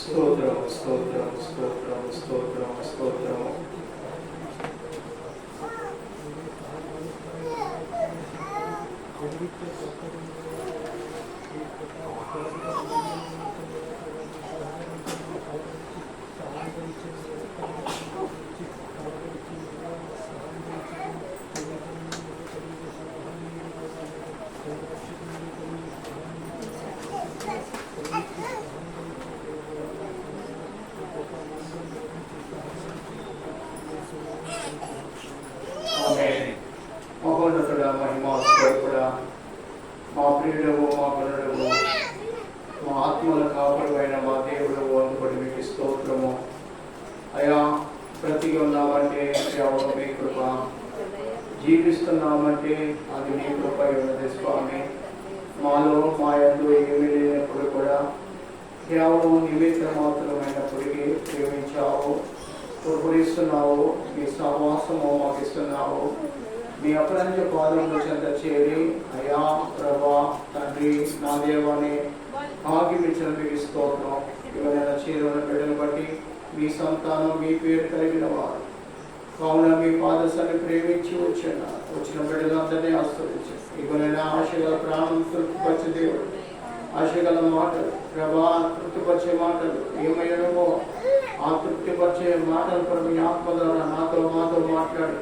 స్తోత్రం స్తోత్రం స్తోత్రం స్తోత్రం స్తోత్రం. మహోన్నతుడా, మహిమా స్వరూపుడా, మా ప్రియుడవు, మా బలుడవు, మా ఆత్మల కాపుడు అయిన మా దేవుడవు అనుకుని మీకు స్తోత్రము. అయా, బ్రతికి ఉన్నామంటే కేవలం మీ కృప, జీవిస్తున్నామంటే అది మీ కృప ఉన్నది స్వామి. మాలో మా యందు ఏమీ లేనప్పుడు కూడా కేవలం నిమిత్త మాత్రమైనప్పటికీ ప్రేమించావు, కురిస్తున్నావు, మీ సహవాసము మాకు ఇస్తున్నావు. మీ అపరంజ పాదముల చెంత చేరి అయా ప్రభా తండ్రి నా దేవాన్ని ఆగిమించిన మీకు స్తోత్రం. ఎవరైనా చేరున్న బిడ్డను బట్టి మీ సంతానం మీ పేరు కలిగిన వారు కావున మీ పాదశాన్ని ప్రేమించి వచ్చిన బిడ్డలందరినీ ఆస్వాదించారు. ఎవరైనా ఆశగల ప్రాణం తృప్తిపరిచే దేవుడు, ఆశగల మాటలు ప్రభా తృప్తిపరిచే మాటలు ఏమయ్యడమో ఆ తృప్తిపరిచే మాటలు ప్రభు మీ ఆత్మ ద్వారా నాతో మాతో మాట్లాడి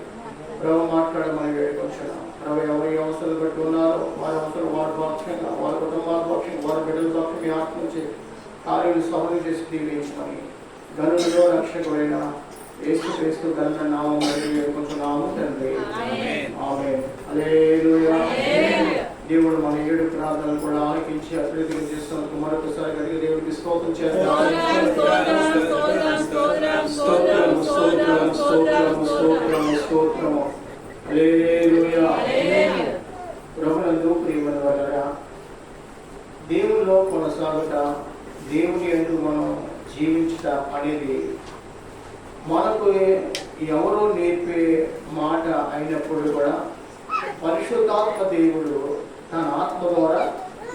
ప్రభు మాట్లాడమని వేడుకొచ్చాను. ప్రభు ఎవరి అవసరాలు బట్టి ఉన్నారో వారి అవసరం వారి పక్షంగా, వారి కుటుంబాల పక్షంగా, వారి బిడ్డల పక్షం మీ ఆత్మ నుంచి కార్యాలు సఫలం చేసి దీవించమని గనులలో రక్షకుడైన యేసుక్రీస్తు ఘన నామములో వేడుకొంచున్నాము తండ్రి. ఆమేన్. హల్లెలూయా. దేవుడు మన 7 ప్రార్థనలు కూడా ఆలకించి అభివృద్ధి చేస్తున్నందుకు మరొకసారి కలిగి దేవుడికి స్తోత్రం చేద్దాం. స్తోత్రం స్తోత్రం స్తోత్రం స్తోత్రం స్తోత్రం. హల్లెలూయా. ప్రభునందు ప్రియమైన వారలారా, దేవునిలో కొనసాగుట, దేవుని యందు మనం జీవించుట అనేది మనకు ఎవరో నేర్పే మాట అయినప్పుడు కూడా పరిశుద్ధాత్మ దేవుడు తన ఆత్మ ద్వారా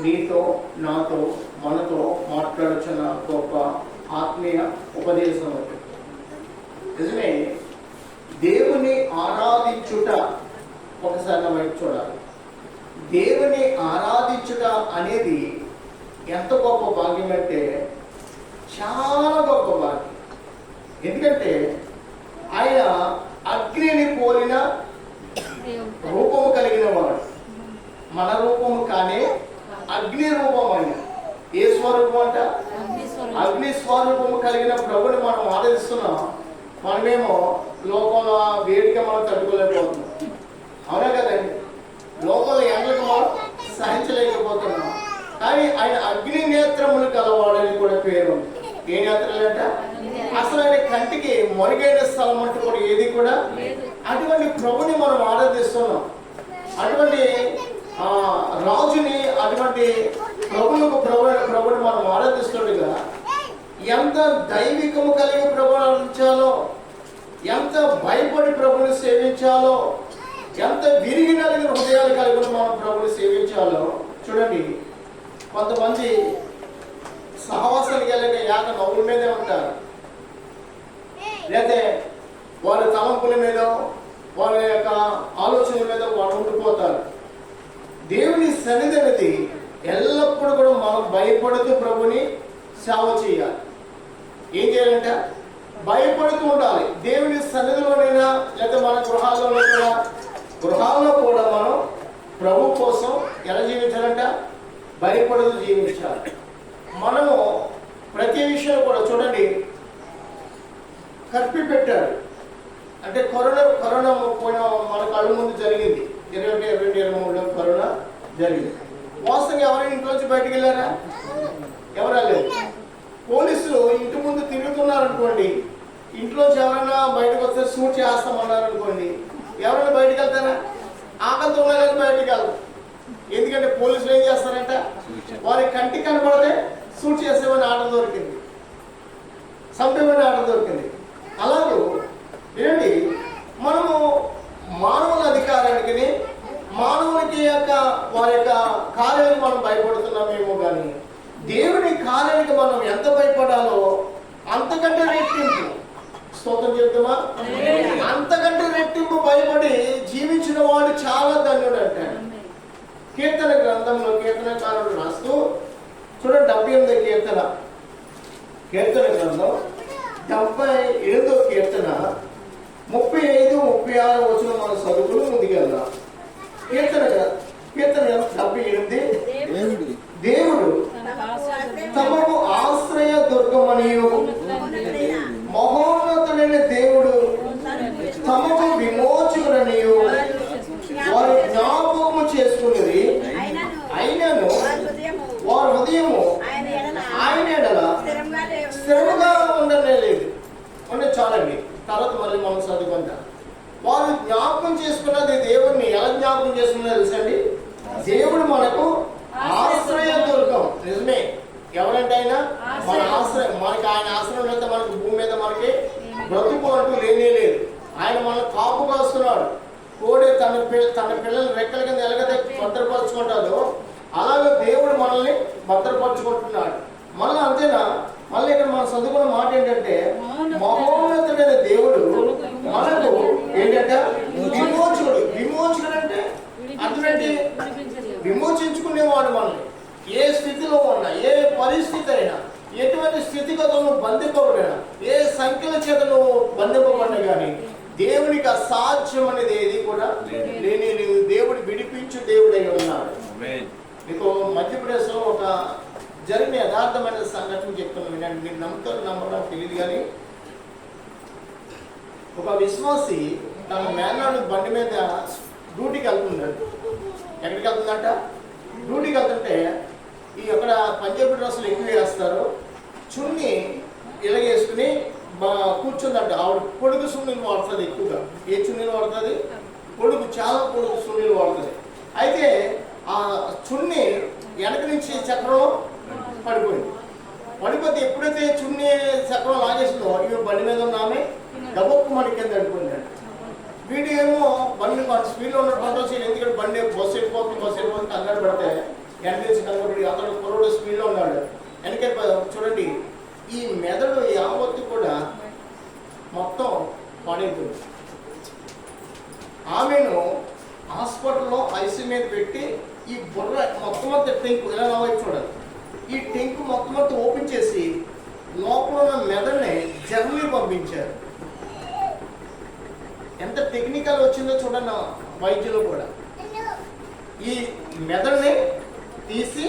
నీతో నాతో మనతో మాట్లాడుచున్న గొప్ప ఆత్మీయ ఉపదేశం. నిజమే, దేవుని ఆరాధించుట ఒకసారి వైపు చూడాలి. దేవుని ఆరాధించుట అనేది ఎంత గొప్ప భాగ్యం అంటే చాలా గొప్ప భాగ్యం. ఎందుకంటే ఆయన అగ్నిని పోలిన రూపము కలిగిన వాడు. మన రూపము కానీ అగ్ని రూపం అయిన ఏ స్వరూపం అంట? అగ్ని స్వరూపము కలిగిన ప్రభుని మనం ఆరాధిస్తున్నాం. మనమేమో లోకంలో వేడిగా మనం తట్టుకోలేకపోతున్నాం, అవునా కదండి? లోకంలో ఎండకు మనం సహించలేకపోతున్నాం. కానీ ఆయన అగ్ని నేత్రములు కలవాడని కూడా పేరు. ఏ నేత్రాలు అంట? అసలు ఆయన కంటికి మరుగైన స్థలం అంటూ కూడా ఏది కూడా. అటువంటి ప్రభుని మనం ఆరాధిస్తున్నాం. అటువంటి రాజుని, అటువంటి ప్రభుని మనం ఆరాధిస్తుండగా ఎంత దైవికము కలిగి ప్రభుని ఆరాధించాలో, ఎంత భయపడి ప్రభుని సేవించాలో, ఎంత విరిగి కలిగిన హృదయాలు కలిగి మనం ప్రభుని సేవించాలో చూడండి. కొంతమంది సహవాసానికి వెళ్ళక యాక నవ్వుల మీదే ఉంటారు, లేకపోతే వారి తలంపుల మీద, వారి యొక్క ఆలోచనల మీద వారు ఉండిపోతారు. దేవుని సన్నిధి అనేది ఎల్లప్పుడూ కూడా మనం భయపడుతూ ప్రభుని సేవ చేయాలి. ఏం చేయాలంటే భయపడుతూ ఉండాలి. దేవుని సన్నిధిలోనైనా లేకపోతే మన గృహాల్లో కూడా మనం ప్రభు కోసం ఎలా జీవించాలంట? భయపడుతూ జీవించాలి. మనము ప్రతి విషయంలో కూడా చూడండి, కర్ఫ్యూ పెట్టారు అంటే కరోనా పోయిన మన కళ్ళ ముందు జరిగింది. 2023లో కరోనా జరిగింది. వాస్తవంగా ఎవరైనా ఇంట్లోంచి బయటకు వెళ్ళారా? ఎవరా లేదు. పోలీసులు ఇంటి ముందు తిరుగుతున్నారనుకోండి, ఇంట్లోంచి ఎవరైనా బయటకు వస్తే షూట్ చేస్తామన్నారు అనుకోండి, ఎవరైనా బయటకు వెళ్తారా? ఆకలితో కానీ బయటకు వెళ్తారు. ఎందుకంటే పోలీసులు ఏం చేస్తారంట? వారి కంటికి కనపడితే షూట్ చేసేమని ఆర్డర్ దొరికింది, చంపేమని ఆర్డర్ దొరికింది. అలాగే ఏంటి, మనము మానవుల అధికారానికి, మానవునికి యొక్క వారి యొక్క కార్యాలకు మనం భయపడుతున్నామేమో, కానీ దేవుని కార్యానికి మనం ఎంత భయపడాలో అంతకంటే రెట్టింపు. స్తోత్రం చెప్తామా? అంతకంటే రెట్టింపు భయపడి జీవించిన వాడు చాలా ధన్యుడు అంటాడు. కీర్తన గ్రంథంలో కీర్తనకారుడు రాస్తూ చూడండి, 78వ కీర్తన గ్రంథం 78వ కీర్తన 35-36 వచనం మన చదువులు ముందుకెళ్దాం. కీర్తన 78. దేవుడు తమకు ఆశ్రయ దుర్గమనియు మహోన్నతుడైన దేవుడు తమకు విమోచకుడనియు వారు జ్ఞాపకము చేసుకునేది అయినను వారి హృదయము ఆయన ఎడల స్థిరముగా ఉండలేదు. చాలండి, తర్వాత మళ్ళీ మనం చదువుకుంటాం. వారు జ్ఞాపకం చేసుకున్నది దేవుడిని ఎలా జ్ఞాపకం చేసుకున్నది తెలుసండి? దేవుడు మనకు ఆశ్రయ దుర్గం. నిజమే, ఎవరంటే ఆయన మన ఆశ్రయం. మనకి ఆయన ఆశ్రయం లేకపోతే మనకు భూమి మీద మనకి బ్రతుకు అంటూ లేనే లేదు. ఆయన మనల్ని కాపు కాస్తున్నాడు. కోడే తన పిల్లల్ని రెక్కల కింద ఎలాగైతే భద్రపరచుకుంటాడో అలాగే దేవుడు మనల్ని భద్రపరచుకుంటున్నాడు. మళ్ళీ అంతేనా? మళ్ళీ ఇక్కడ మనం చదువుకున్న మాట ఏంటంటే, మహోన్నతుడైన దేవుడు మనకు ఏంటంటే విమోచకుడు. విమోచకుడు అంటే అటువంటి విమోచించుకునేవాడు మనల్ని. ఏ స్థితిలో ఉన్నా, ఏ పరిస్థితి అయినా, ఎటువంటి స్థితిగతులను బంధింపబడినా, ఏ సంఖ్యల చేత నువ్వు బంధింపబడినా కానీ దేవునికి అసాధ్యం అనేది ఏది కూడా లేని దేవుడు విడిపించు దేవుడై ఉన్నాడు. మీకు మధ్యప్రదేశ్లో ఒక జరిగిన యథార్థమైన సంఘటన చెప్తున్నాను వినండి. మీరు నమ్ముతారు నమ్మడం తెలియదు కానీ, ఒక విశ్వాసి తన మేనల్లుడి బండి మీద డ్యూటీకి వెళ్తున్నాడు. ఎక్కడికి వెళ్తుందంట? డ్యూటీకి వెళ్తుంటే అక్కడ పంజాబీ డ్రెస్సులు ఎక్కువ వేస్తారు, చున్నీ ఇలాగేసుకుని కూర్చుందంట. ఆవిడ పొడుగు సున్నీలు వాడుతుంది ఎక్కువగా. ఏ చున్నీలు వాడుతుంది? పొడుగు, చాలా పొడుగు సున్నీలు వాడుతుంది. అయితే ఆ చున్నీ వెనక నుంచి చక్రంలో పడిపోతే ఎప్పుడైతే చున్నీ చక్రం లాగేసిందో ఇవి బండి మీద ఉన్నామే డబ్బొక్కు మన కింద పడిపోయిందండి. వీడు ఏమో బండి స్పీడ్లో ఉన్న కంట్రోల్ చేయాలి. ఎందుకంటే బండి బస్సు వెళ్ళిపోతుంది కంగారు పడితే వెనక నుంచి కంగారు. అతను కుర్రోడు స్పీడ్లో ఉన్నాడు. వెనక చూడండి, ఈ మెదడు యావత్తు కూడా మొత్తం పాడైపోయింది. ఆమెను హాస్పిటల్లో ఐసీ మీద పెట్టి ఈ బుర్ర మొత్తం టెంకు ఇలా వైపు చూడాలి. ఈ టెంకు మొత్తం ఓపెన్ చేసి లోపల ఉన్న మెదడుని జర్మనీ పంపించారు. ఎంత టెక్నికల్ వచ్చిందో చూడండి వైద్యులు కూడా. ఈ మెదడుని తీసి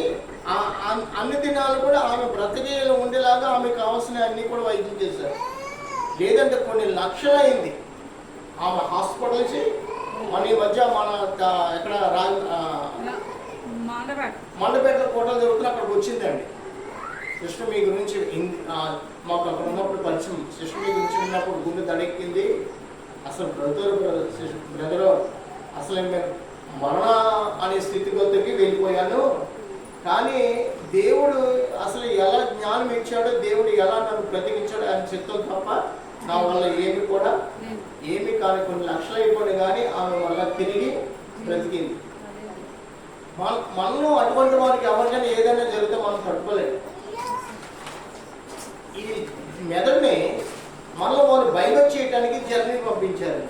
అన్ని దినాలు కూడా ఆమె బ్రతికేలో ఉండేలాగా ఆమెకు కావాల్సిన అన్ని కూడా వైద్యం చేశారు. లేదంటే కొన్ని లక్షలైంది ఆమె హాస్పిటల్స్. మన ఈ మధ్య మన ఎక్కడ మండపేటలో కోటలు జరుగుతున్న అక్కడికి వచ్చిందండి. సిస్టర్ మీ గురించి మాకు అక్కడ ఉన్నప్పుడు పరిచయం. సిస్టర్ మీ గురించి ఉన్నప్పుడు గుండె తడెక్కింది. అసలు బ్రదరు అసలు నేను మరణ అనే స్థితిగతికి వెళ్ళిపోయాను. కానీ దేవుడు అసలు ఎలా జ్ఞానం ఇచ్చాడో, దేవుడు ఎలా నన్ను బ్రతికించాడో ఆయన చిత్తం తప్ప నా వల్ల ఏమి కానీ కొన్ని లక్షలు అయిపోయి కానీ ఆమె వల్ల తిరిగి బ్రతికింది. మనలో అటువంటి వారికి ఎవరికైనా ఏదైనా జరిగితే మనం తట్టుకోలేదు. ఈ మెదడుని మనలో వాళ్ళు బైబిల్ చేయడానికి జర్నీ పంపించారు.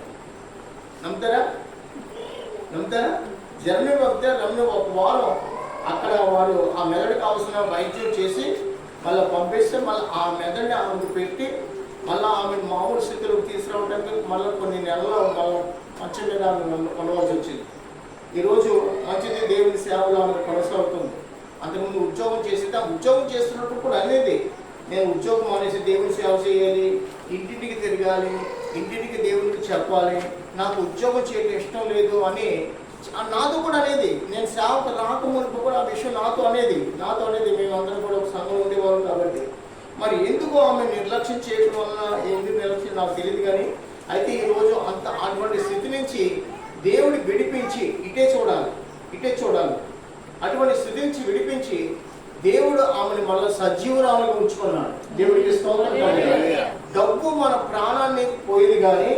నమ్ముతారా? జర్నీ పంపితే ఒక వారం అక్కడ వారు ఆ మెదడు కావాల్సిన వైద్యం చేసి మళ్ళీ పంపిస్తే మళ్ళీ ఆ మెదడుని ఆమెకు పెట్టి మళ్ళీ ఆమె మామూలు స్థితిలోకి తీసుకురావడానికి మళ్ళీ కొన్ని నెలలు మళ్ళీ మంచి మీద ఆమె కొనవలసి వచ్చింది. ఈరోజు మంచిది దేవుని సేవలో ఆమె కొనసాగుతుంది. అంతకుముందు ఉద్యోగం చేసి ఆ ఉద్యోగం చేస్తున్నప్పుడు కూడా అనేది నేను ఉద్యోగం మానేసి దేవుని సేవ చేయాలి, ఇంటింటికి తిరగాలి, ఇంటింటికి దేవునికి చెప్పాలి, నాకు ఉద్యోగం చేయడం ఇష్టం లేదు అని నాతో కూడా అనేది. నేను సేవకు రాకమునుపు కూడా ఆ విషయం నాతో అనేది మేమందరం కూడా ఒక సంఘం ఉండేవాళ్ళం. కాబట్టి మరి ఎందుకు ఆమె నిర్లక్ష్యం చేయడం వల్ల ఎందుకు నిర్లక్ష్యం నాకు తెలియదు. కానీ అయితే ఈరోజు అటువంటి స్థితి నుంచి దేవుడి విడిపించి ఇటే చూడాలి. అటువంటి స్థితి నుంచి విడిపించి దేవుడు ఆమెను మళ్ళీ సజీవురాలుగా ఉంచుకున్నాడు. దేవుడికి స్తోత్రం. డబ్బు మన ప్రాణాన్ని పోయేది కానీ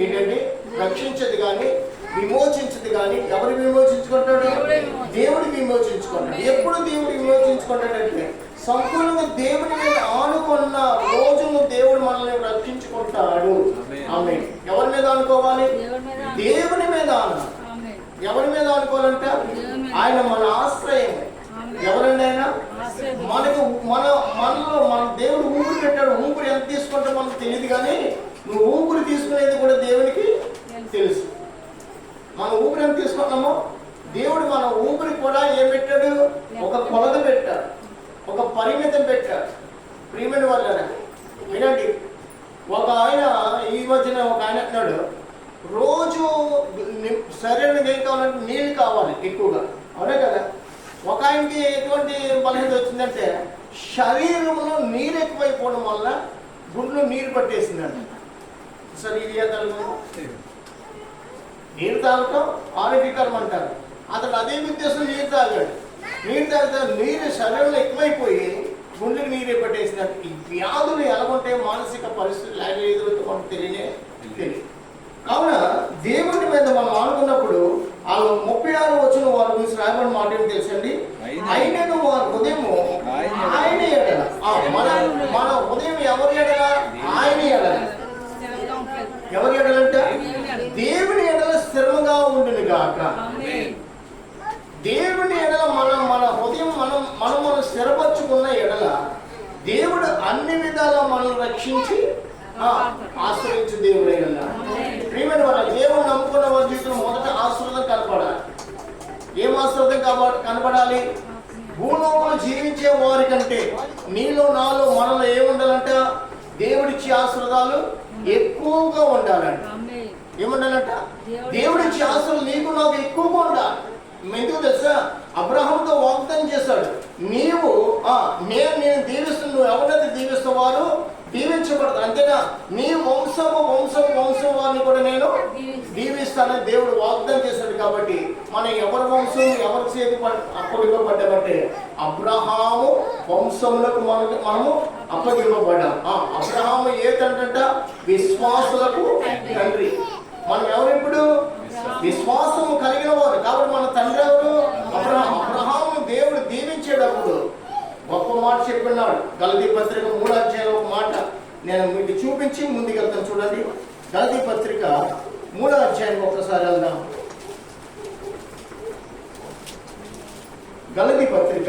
ఏంటంటే రక్షించదు కానీ విమోచించదు కానీ ఎవరు విమోచించుకుంటాడు? దేవుడు విమోచించుకుంటాడు. ఎప్పుడు దేవుడు విమోచించుకుంటాడంటే సంపూర్ణంగా దేవుని మీద ఆనుకుని ఉన్న రోజును దేవుడు మనల్ని రక్షించుకుంటాడు. ఆమేన్. ఎవరి మీద అనుకోవాలి? దేవుని మీద. ఎవరి మీద అనుకోవాలంట? ఆయన మన ఆశ్రయం. ఎవరండి ఆయన? మనకు మన దేవుడు ఊపిరి పెట్టాడు. ఊపిరి ఎంత తీసుకుంటే మనకు తెలియదు, కానీ నువ్వు ఊపిరి తీసుకునేది కూడా దేవునికి తెలుసు. మన ఊపిరి ఎంత తీసుకున్నామో దేవుడు మన ఊపిరి కూడా ఏం పెట్టాడు? ఒక కొలత పెట్టాడు, ఒక పరిమితం పెట్టాడు. ప్రియమైన వాళ్ళ వినండి, ఒక ఆయన ఈ మధ్యన ఒక ఆయన అంటున్నాడు, రోజు శరీరానికి ఏం కావాలంటే నీళ్ళు కావాలి ఎక్కువగా. అవునే కదా? ఒక ఆయనకి ఎటువంటి బలహీనత వచ్చిందంటే శరీరంలో నీరు ఎక్కువైపోవడం వల్ల గుండెలో నీరు పట్టేసిందండి. సరే ఇది నీరు తాగటం ఆరోగ్యకరం అంటారు. అతడు అదే ఉద్దేశం నీరు తాగాడు. నీరు తాగితే నీరు శరీరంలో ఎక్కువైపోయి గుండెకి నీరే పట్టేసినట్టు. ఈ వ్యాధులు ఎలాగొంటే మానసిక పరిస్థితులు ఎదురుతో మనకు తెలియదు. కావున దేవుని మీద మనం ఆనుకున్నప్పుడు వాళ్ళు 36 వచ్చిన వారి గురించి రాయబడిన మాట ఏమి తెలుసండి? అయినను వారి ఉదయము ఆయన ఎడల. మన ఉదయం ఎవరి ఎడల? ఆయన ఎడల. ఎవరి ఎడలంటే దేవుని ఎడల స్థిరంగా ఉండును గాక. దేవుని ఎడల మన హృదయం మనం స్థిరపరచుకున్న ఎడల దేవుడు అన్ని విధాలా మనల్ని రక్షించి ఆశ్రయించు దేవుడు. ప్రియమైన వాళ్ళ దేవుడు నమ్ముకున్న వారి జీవితంలో మొదట ఆశీర్వాదం కనపడాలి. ఏం ఆశీర్వాదం కనపడాలి? భూలోకంలో జీవించే వారి కంటే నీలో నాలో మనలో ఏముండాలంట? దేవుడిచ్చే ఆశీర్వాదాలు ఎక్కువగా ఉండాలంట. ఏముండాలంట? దేవుడిచ్చే ఆశీర్వాదాలు నీకు నాకు ఎక్కువగా ఉండాలి. ఎందుకు తెలుసా? అబ్రహాముతో వాగ్దానం చేశాడు, నేను దీవిస్తున్నా, నువ్వు ఎవరైతే దీవిస్తావారో దీవించబడతారు. అంతేనా? నీ వంశం వారిని కూడా నేను దీవిస్తానని దేవుడు వాగ్దానం చేశాడు. కాబట్టి మనం ఎవరి వంశం ఎవరి చేతి అప్పగివ్వబడ్డామంటే అబ్రహాము వంశములకు మనము అప్పగివ్వబడ్డాం. అబ్రహాము ఏ తండ్రి? విశ్వాసులకు తండ్రి. మనం ఎవరిప్పుడు? విశ్వాసము కలిగిన వారు. కాబట్టి మన తండ్రి ఎవరు? అబ్రహాము దేవుడు దీవించేటప్పుడు గొప్ప మాట చెప్పినాడు. గలతీ పత్రిక 3వ అధ్యాయం ఒక మాట నేను మీకు చూపించి ముందుకెళ్తాను. చూడండి, గలతీ పత్రిక 3వ అధ్యాయం ఒక్కసారి వెళ్దాం. గలతీ పత్రిక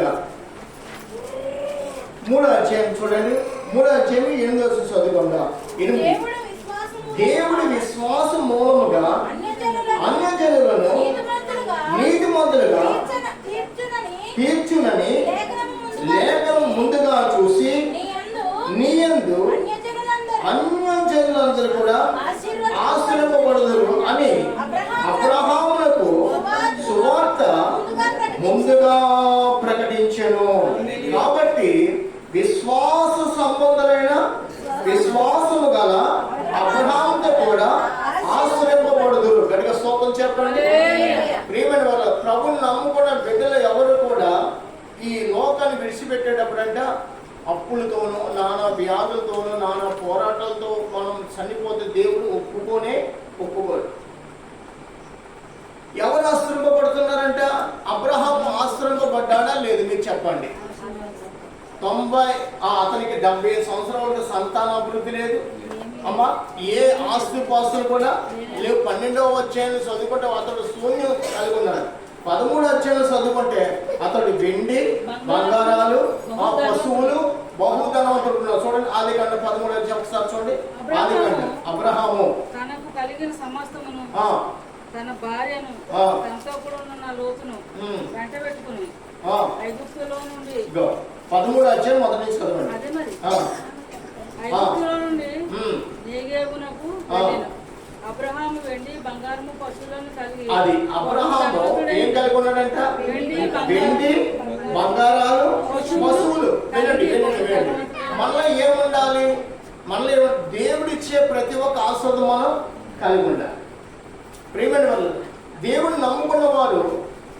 3వ అధ్యాయం చూడండి. 3వ అధ్యాయం 8వ వచనం చదువుకుందాం. దేవుడి విశ్వాసం మూలముగా అన్యజనులను నీతిమంతులుగా తీర్చునని లేఖనం ముందుగా చూసి నీయందు అన్యజనులందరూ కూడా ఆశీర్వదింపబడుదురు అని అబ్రహామునకు సువార్త ముందుగా ప్రకటించెను. కాబట్టి విశ్వాస సంబంధమైన విశ్వాసము గల అబ్రహాముతో కూడా ఆశ్రయింపబడుదురు. గట్టిగా స్తోత్రం చెప్పండి. ప్రియమైన వాళ్ళ ప్రభువుని నమ్ముకున్న బిడ్డలు ఎవరు కూడా ఈ లోకాన్ని విడిచిపెట్టేటప్పుడంట అప్పులతోనూ నానా వ్యాధులతోనూ నానా పోరాటాలతో మనం చనిపోతే దేవుడు ఒప్పుకోడు. ఎవరు ఆశ్రయింపబడుతున్నారంట? అబ్రహాం ఆశ్రయింపబడ్డాడా? లేదు, మీరు చెప్పండి. అతనికి 70 సంవత్సరాలకు సంతాన అభివృద్ధి లేదు అమ్మా. ఏ ఆస్తి పాస్తులు కూడా లేవు. 12వ అధ్యాయం చదువుకుంటే అతడు శూన్యం కలిగి ఉన్నాడు. 13వ అధ్యాయం చదువుకుంటే అతడు వెండి బంగారాలు పశువులు బహుధనవంతుడు. చూడండి, ఆదికాండం 13వ అధ్యాయం ఒకసారి చూడండి. ఆదికాండం అబ్రహాము తనకు కలిగిన సమస్తమును తన భార్యను తనతో కూడా ఉన్న లోతును వెంట పెట్టుకుని ఐగుప్తులో నుండి 13వ అధ్యాయం మొదటి నుంచి చదవండి. అదే మరి ఐగుప్తులో నుండి నేగేబునకు వెళ్ళెను. అబ్రహాము వెండి బంగారము పశువులను కలిగి. అది అబ్రహాము ఏం కలిగి ఉన్నాడంట? వెండి బంగారాలు పశువులు. మళ్ళీ ఏముండాలి? మళ్ళీ దేవుడిచ్చే ప్రతి ఒక్క ఆశీర్వాదం మనం కలిగి ఉండాలి. ప్రియమైన వాళ్ళు, దేవుడు నమ్ముకున్న వారు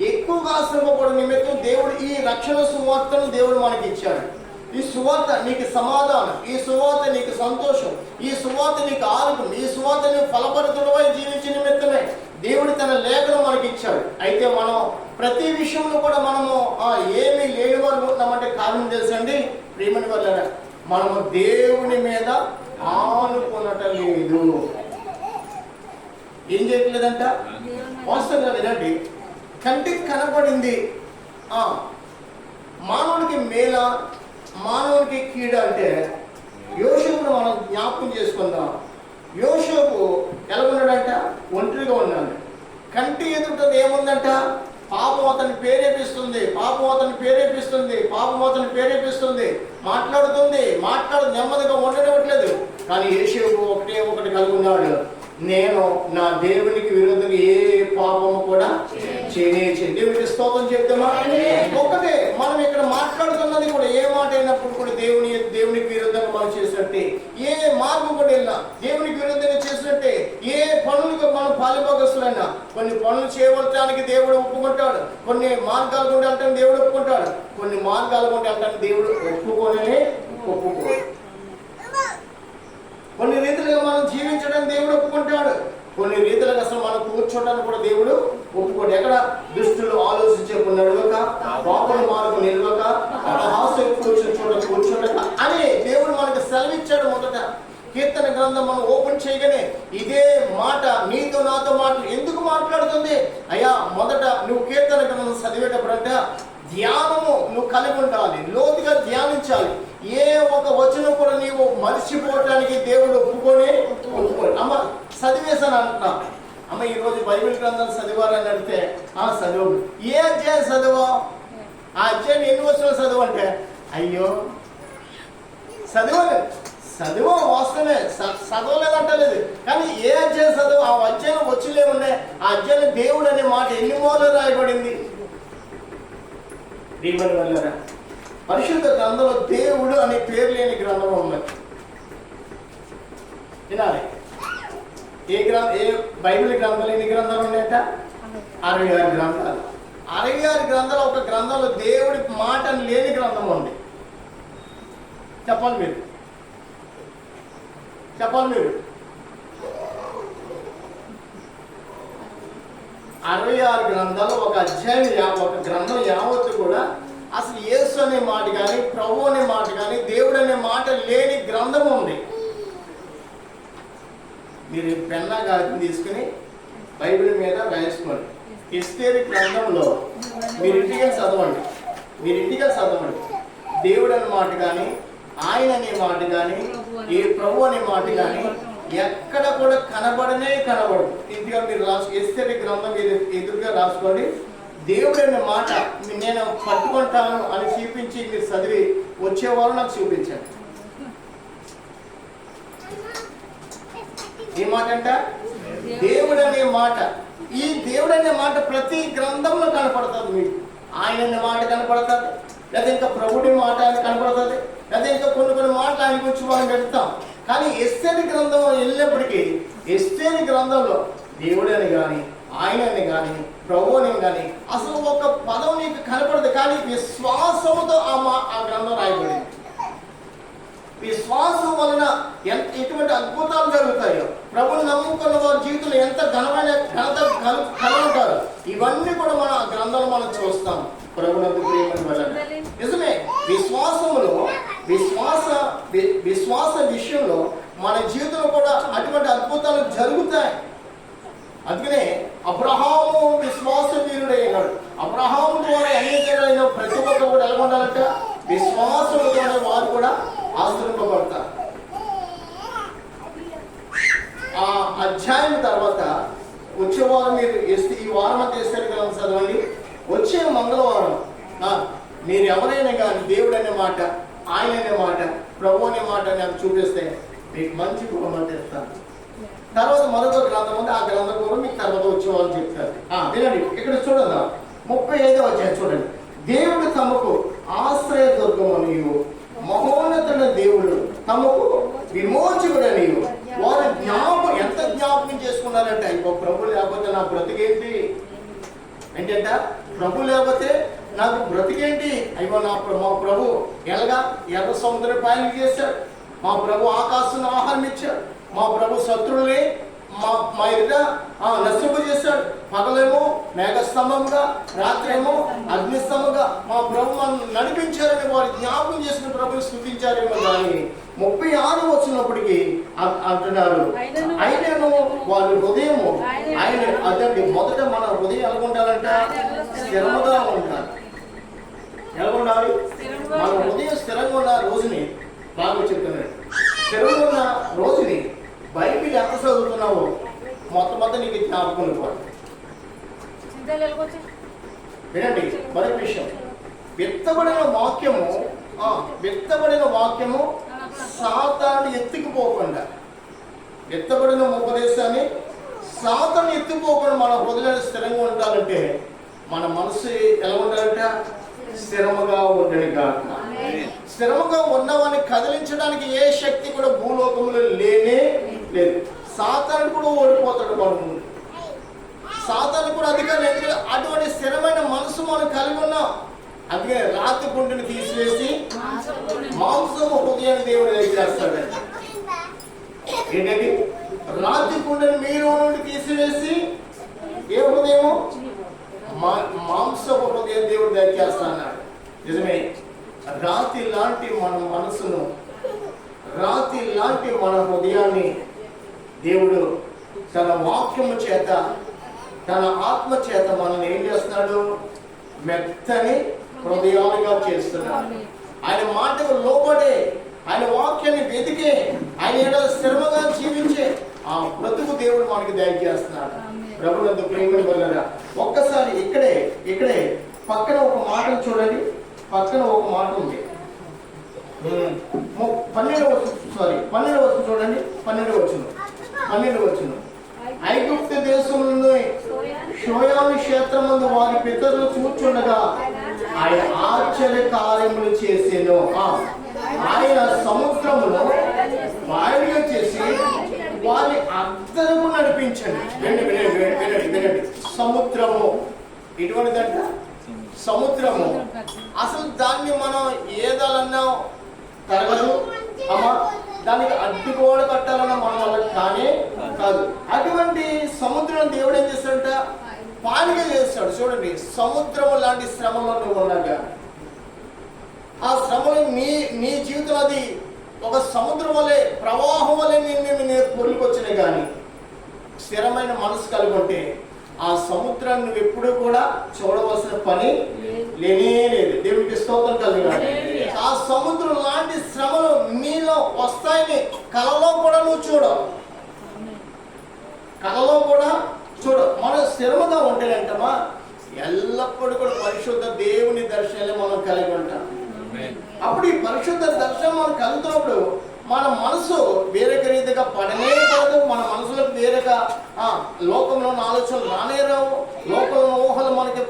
ఎక్కువగా ఆశ్రమపడే నిమిత్తం దేవుడు ఈ రక్షణ సువార్తను దేవుడు మనకి ఇచ్చాడు. ఈ సువార్త నీకు సమాధానం, ఈ సువార్త నీకు సంతోషం, ఈ సువార్త నీకు ఆరోగ్యం, ఈ సువార్త నీకు ఫలభరితుడమై జీవించే నిమిత్తమే దేవుడు తన లేఖను మనకి ఇచ్చాడు. అయితే మనం ప్రతి విషయంలో కూడా మనము ఏమీ లేని వారు ఉన్నామంటే కారణం తెలుసండి. ప్రియమైన వాళ్ళ మనము దేవుని మీద ఆనుకునటం లేదు. ఏం చేయట్లేదంట? వాస్తవంగా వినండి, కంటికి కనపడింది మానవుడికి మేల, మానవుడికి కీడ అంటే యోసేపును మనం జ్ఞాపకం చేసుకుందాం. యోసేపు ఎలా ఉన్నాడంట? ఒంటరిగా ఉన్నాడు. కంటి ఎదుట ఏముందంట? పాపం అతన్ని ప్రేరేపిస్తుంది, పాపం అతన్ని ప్రేరేపిస్తుంది, పాపం అతన్ని ప్రేరేపిస్తుంది. మాట్లాడుతుంది, నెమ్మదిగా ఉండనివ్వట్లేదు. కానీ యోసేపు ఒకటి కలిగి ఉన్నాడు, నేను నా దేవునికి విరుద్ధంగా ఏ పాపము కూడా చేయలేదు. దేవునికి స్తోత్రం చెప్తామా? ఒక్కటే మనం ఇక్కడ మాట్లాడుతున్నది కూడా ఏ మాట అయినప్పుడు కూడా దేవునికి విరుద్ధంగా మనం చేసినట్టే, ఏ మార్గం కూడా వెళ్ళినా దేవునికి విరుద్ధంగా చేసినట్టే, ఏ పనులకు మనం పాలిభాగస్తులైనా కొన్ని పనులు చేయవలటానికి దేవుడు ఒప్పుకుంటాడు, కొన్ని మార్గాలు కూడా వెళ్ళటానికి దేవుడు ఒప్పుకుంటాడు, కొన్ని మార్గాలు కూడా వెళ్ళటానికి దేవుడు ఒప్పుకోడు. కొన్ని రీతిలుగా మనం జీవించడానికి దేవుడు ఒప్పుకుంటాడు, కొన్ని రీతిలుగా అసలు మనం కూర్చోడానికి కూడా దేవుడు ఒప్పుకోడు. ఎక్కడ? దుష్టులు ఆలోచించే నడవక, పాపల మార్గం నిలవక, హాస్యం కూర్చోటక అని దేవుడు మనకు సెలవిచ్చాడు. మొదట కీర్తన గ్రంథం మనం ఓపెన్ చేయగానే ఇదే మాట నీతో నాతో ఎందుకు మాట్లాడుతుంది? అయ్యా, మొదట నువ్వు కీర్తన గ్రంథం చదివేటప్పుడంట ధ్యానము నువ్వు కలిగి ఉండాలి, లోతుగా ధ్యానించాలి. ఏ ఒక వచనం కూడా నీవు మర్చిపోవటానికి దేవుడు ఒప్పుకోని. అమ్మ చదివేశాను అంటున్నా, అమ్మ ఈరోజు బైబిల్ గ్రంథం చదివారని అడిగితే చదువు. ఏ అధ్యాయం చదువా? ఆ అధ్యాయం ఎన్ని వచనాలు చదువు అంటే అయ్యో చదువు వాస్తవమే, చదవలేదంటలేదు. కానీ ఏ అధ్యాయం చదువు? ఆ అధ్యాయం వచ్చిలేముండే ఆ అధ్యాయం దేవుడు అనే మాట ఎన్ని మూలలో రాయబడింది? దేవుని వల్లరా పరిశుద్ధ గ్రంథంలో దేవుడు అనే పేరు లేని గ్రంథం ఉన్నది. వినాలి, ఏ బైబిల్ గ్రంథాలు ఎన్ని గ్రంథాలు ఉన్నాయట? 66 గ్రంథాలు. 66 గ్రంథాలు. ఒక గ్రంథంలో దేవుడి మాట లేని గ్రంథం ఉంది. చెప్పాలి మీరు 66 గ్రంథాలు. ఒక అధ్యాయం, ఒక గ్రంథం యావత్తు కూడా అసలు యేసు అనే మాట కానీ, ప్రభు అనే మాట కానీ, దేవుడు అనే మాట లేని గ్రంథం ఉంది. మీరు పెన్నా గారిని తీసుకుని బైబిల్ మీద రాసుకోండి. ఎస్తేరు గ్రంథంలో మీరు ఇంటికి చదవండి. దేవుడు అనే మాట కానీ, ఆయన అనే మాట కానీ, ఏ ప్రభు అనే మాట కానీ ఎక్కడ కూడా కనబడదు. ఇంటిగా మీరు ఎస్తేరు గ్రంథం ఎదురుగా రాసుకోండి. దేవుడు అనే మాట నేను పట్టుకుంటాను అని చూపించి మీరు చదివి వచ్చేవారు నాకు చూపించండి. ఏ మాట అంట? దేవుడు అనే మాట. ఈ దేవుడు అనే మాట ప్రతి గ్రంథంలో కనపడుతుంది. మీకు ఆయన అనే మాట కనపడుతుంది, లేదా ఇంకా ప్రభుడి మాట ఆయన కనపడుతుంది, లేదా ఇంకా కొన్ని మాటలు ఆయన గురించి మనం పెడతాం. కానీ ఎస్తేరు గ్రంథం వెళ్ళినప్పటికీ ఎస్తేరు గ్రంథంలో దేవుడు అని కానీ, ఆయన అని కానీ, ప్రభు అని కానీ అసలు ఒక పదం నీకు కనపడదు. కానీ విశ్వాసంతో ఆ గ్రంథం రాయబడింది. విశ్వాసం వలన ఎటువంటి అద్భుతాలు జరుగుతాయో, ప్రభుని నమ్ముకున్న వారి జీవితంలో ఎంత ఘనత కలుగుతారు, ఇవన్నీ కూడా మన ఆ గ్రంథంలో మనం చూస్తాం. ప్రభునందు ప్రియమైన వలన నిజమే, విశ్వాస విషయంలో మన జీవితంలో కూడా అటువంటి అద్భుతాలు జరుగుతాయి. అందుకనే అబ్రహాము విశ్వాస వీరుడైనాడు. అబ్రహాము ద్వారా అనేకమైన ప్రతి ఒక్కరు కూడా ఎలా ఉండాలంటే విశ్వాసంతోనే వారు కూడా ఆశ్రయింపబడతారు. ఆ అధ్యాయం తర్వాత వచ్చే వారం మీరు ఈ వారం అంతా ఎస్తేరు గ్రంథం చదవండి. వచ్చే మంగళవారం మీరు ఎవరైనా కానీ దేవుడు అనే మాట, ఆయన అనే మాట, ప్రభు అనే మాట నాకు చూపిస్తే మీకు మంచి బహుమతి ఇస్తాను. తర్వాత మరొక గ్రంథం ఉంది, ఆ గ్రంథం కూడా మీకు తర్వాత వచ్చే వాళ్ళు చెప్తారు. వినండి, ఇక్కడ చూడండి 35వ అధ్యాయం చూడండి. దేవుడు తమకు ఆశ్రయదుర్గమనియు మహోన్నతుడ దేవుడు తమకు విమోచకుడనియు వారు ఎంత జ్ఞాపకం చేసుకున్నారంటే ఇంకో ప్రభు లేకపోతే నా బ్రతికేంటి ఏంటంట? ప్రభు లేకపోతే నాకు బ్రతికేంటి? అయ్యో మా ప్రభు ఎలాగా ఎర్ర సముద్ర పాయలు చేశాడు, మా ప్రభు ఆకాశం ఆహారం ఇచ్చాడు, మా ప్రభు శత్రువుల్ని మా ఎదుట నశింపజేశాడు. పగలేమో మేఘస్తంభంగా, రాత్రేమో అగ్నిస్తంభంగా మా ప్రభు మనం నడిపించారని వారు జ్ఞాపకం చేసుకుని ప్రభుని స్తుతించారేమో. కానీ 36 వచ్చినప్పటికీ అంటున్నారు, ఆయనను వారి హృదయము ఆయన అదండి. మొదట మన హృదయం ఎలా ఉండాలంట? స్థిరముగా ఉండాలి. ఎలా ఉండాలి? మన హృదయం స్థిరంగా ఉన్న రోజుని బాగా చెప్తున్నాడు. స్థిరంగా ఉన్న రోజుని బైబిల్ ఎంత చదువుతున్నావో మొత్తం నీకు జ్ఞాపకం పోవాలి. వినండి, మరొక విషయం, విత్తబడిన వాక్యము సాతాను ఎత్తుకుపోకుండా, విత్తబడిన ఉపదేశాన్ని సాతాను ఎత్తుకుపోకుండా మన హృదయాన్ని స్థిరంగా ఉండాలంటే మన మనసు ఎలా ఉండాలంట? స్థిరముగా ఉండని కాక. స్థిరముగా ఉన్నవాన్ని కదిలించడానికి ఏ శక్తి కూడా భూలోకంలో లేనే లేదు. సాతాను కూడా ఓడిపోతాడు మన ముందు. సాతాను కూడా అధికారం ఎందుకంటే అటువంటి స్థిరమైన మనసు మనం కలిగి ఉన్నాం. అందుకే రాతి గుండెని తీసివేసి మాంసము హృదయాన్ని దేవుడు దయచేస్తాడు. ఏంటండి? రాతి గుండెని మీరు నుండి తీసివేసి ఏ హృదయము? మాంసపు హృదయం దేవుడు దయచేస్తాడు. నిజమే, రాతి లాంటి మన మనసును, రాతి లాంటి మన హృదయాన్ని దేవుడు తన వాక్యము చేత, తన ఆత్మ చేత మనల్ని ఏం చేస్తున్నాడు? మెత్తని హృదయాలుగా చేస్తున్నాడు. ఆయన మాటకు లోబడే, ఆయన వాక్యాన్ని వెతికే, ఆయన ఏదో స్థిరముగా జీవించే ఆ బ్రతుకు దేవుడు మనకి దయచేస్తున్నాడు. ప్రభునందు ప్రేమని వల్ల ఒక్కసారి ఇక్కడే పక్కన ఒక మాట చూడండి. పక్కన ఒక మాట ఉంది. 12వ చూడండి. 12వ వచనం. ఐగుప్తు దేశంలో షోయాను క్షేత్రమందు వారి పితరులు కూర్చుండగా ఆయన ఆశ్చర్య కార్యములు చేసేను. ఆయన సముద్రములో బాయిగా చేసి వారి అద్దరము నడిపించండి. వినండి. సముద్రము ఎటువంటిదంట? సముద్రము అసలు దాన్ని మనం ఏదాలన్నా తరగదు అమ్మా. దానికి అడ్డుగోడ కట్టాలన్న మన వల్ల కానీ కాదు. అటువంటి సముద్రం దేవుడు ఏం చేస్తాడంట? పానిగా చేస్తాడు. చూడండి, సముద్రం లాంటి శ్రమలో నువ్వు ఉన్నాగా, ఆ శ్రమలో నీ జీవితం అది ఒక సముద్రం వల్లే, ప్రవాహం వల్లే నేను పొరులుకొచ్చినాయి. కానీ స్థిరమైన మనసు కలిగి ఉంటే ఆ సముద్రాన్ని నువ్వు ఎప్పుడూ కూడా చూడవలసిన పని లేనే లేదు. దేవుడికి స్తోత్రం కలిగినాడు. ఆ సముద్రం లాంటి శ్రమలు నీలో వస్తాయని కలలో కూడా నువ్వు చూడవు. మనం స్థిరముగా ఉంటేనంటమా ఎల్లప్పుడూ కూడా పరిశుద్ధ దేవుని దర్శనాలే మనం కలిగి ఉంటాం. అప్పుడు ఈ పరిశుద్ధ దర్శనం మనం కలుగుతున్నప్పుడు మన మనసు వేరొక రీతిగా పడనే కాదు. మన మనసులకు వేరొక లోకంలో ఆలోచనలు రానే రావు. లోకంలో ఊహలు మనకి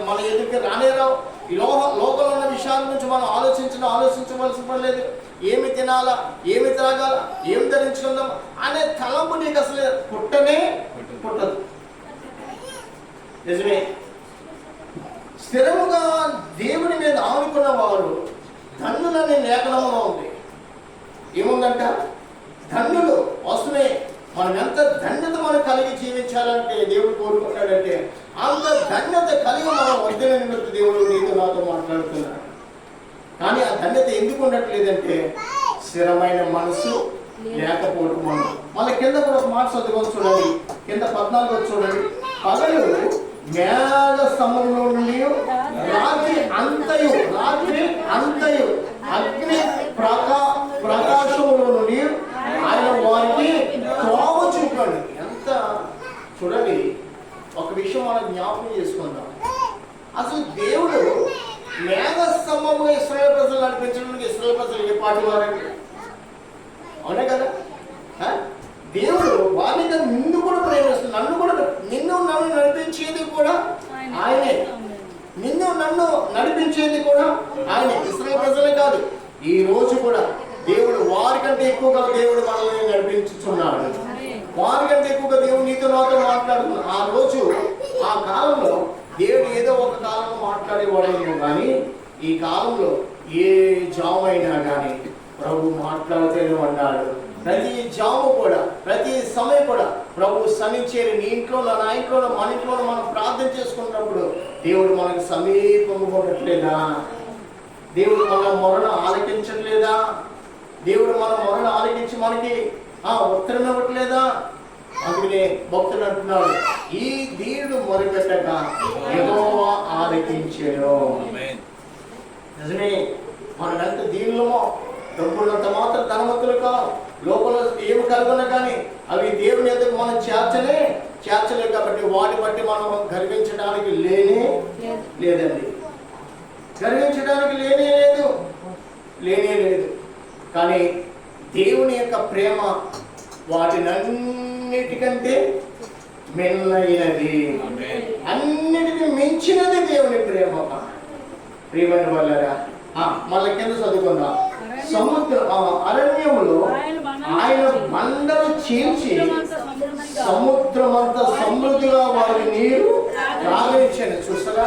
మన ఎదురుకి రానే రావు. ఈ లోకంలో ఉన్న విషయాల గురించి మనం ఆలోచించవలసిన పని లేదు. ఏమి తినాలా, ఏమి త్రాగాల, ఏమి ధరించుకుందాం అనే తలంపు నీకు అసలు పుట్టదు. నిజమే, స్థిరముగా దేవుని మీద ఆనుకున్న వారు ధన్యులని లేఖనంలో ఉంది. ఏముందంట? ధన్యులు. వస్తుమే మనం ఎంత ధన్యత మనం కలిగి జీవించాలంటే దేవుడు కోరుకుంటాడంటే అంత ధన్యత కలిగి మనం వర్ధన నిమిత్తం దేవుడు నీతో నాతో మాట్లాడుతున్నాడు. కానీ ఆ ధన్యత ఎందుకు ఉండట్లేదంటే స్థిరమైన మనసు లేకపోవడం. మనం మళ్ళీ కింద కూడా ఒక మాట చదువుకొని చూడండి. కింద 14 చూడండి. పగలు మేఘ స్తంభంలో నుండి రాత్రి అంతయు అగ్ని ప్రకాశంలో నుండి ఆయన వారికి త్రోవ చూపాడు. ఎంత చూడండి, ఒక విషయం మనం జ్ఞాపకం చేసుకుందాం. అసలు దేవుడు మేఘ స్తంభంగా ఇశ్రాయేలు ప్రజలు నడిపించడానికి ఇశ్రాయేలు ప్రజలు ఏ పాటి వారండి? అవునే కదా? దేవుడు వారిని నిన్ను కూడా ప్రేమిస్తుంది. నిన్ను నన్ను నడిపించేది కూడా ఆయనే. నన్ను నడిపించేది కూడా ఆయన. ఇశ్రాయేలు ప్రజలే కాదు, ఈ రోజు కూడా దేవుడు వారికంటే ఎక్కువగా దేవుడు మనల్ని నడిపించుతున్నాడు. వారికంటే ఎక్కువగా దేవుడు నీతో నాతో మాట్లాడుతున్నాడు. ఆ రోజు ఆ కాలంలో దేవుడు ఏదో ఒక కాలంలో మాట్లాడేవాడేమో కానీ ఈ కాలంలో ఏ జామైనా కానీ ప్రభు మాట్లాడితేనే అన్నాడు. ప్రతి జాము కూడా, ప్రతి సమయం కూడా ప్రభు సన్నిచేరి నీ ఇంట్లో, నా ఇంట్లో, మన ఇంట్లో మనం ప్రార్థన చేసుకున్నప్పుడు దేవుడు మనకు సమీపంగా ఉండట్లేదా? దేవుడు మన మొరను ఆలకించట్లేదా? దేవుడు మన మొరను ఆలకించి మనకి ఉత్తరం ఇవ్వట్లేదా? అందుకనే భక్తుడు అంటున్నాడు, ఈ దీనుడు మొరపెట్టక యెహోవా ఆలకించెను. నిజమే, మనమెంత దీనులమో, డబ్బులంత మాత్రం ధనవంతులుగా లోపల ఏమి కలుగున్నా కానీ అవి దేవుని ఎదుగు మనం చేర్చలేవు. కాబట్టి వాటి బట్టి మనం గర్వించడానికి లేదండి. గర్వించడానికి లేనే లేదు. కానీ దేవుని యొక్క ప్రేమ వాటినన్నిటికంటే మిన్నైనది, అన్నిటిని మించినది దేవుని ప్రేమ. ప్రియమైన వాళ్ళరా, మళ్ళీ కింద చదువుకుందాం. అరణ్యములో ఆయన బండలు చీల్చి సముద్రమంతా సమృద్ధిగా వారి నీరు త్రాగించాను. చూసారా,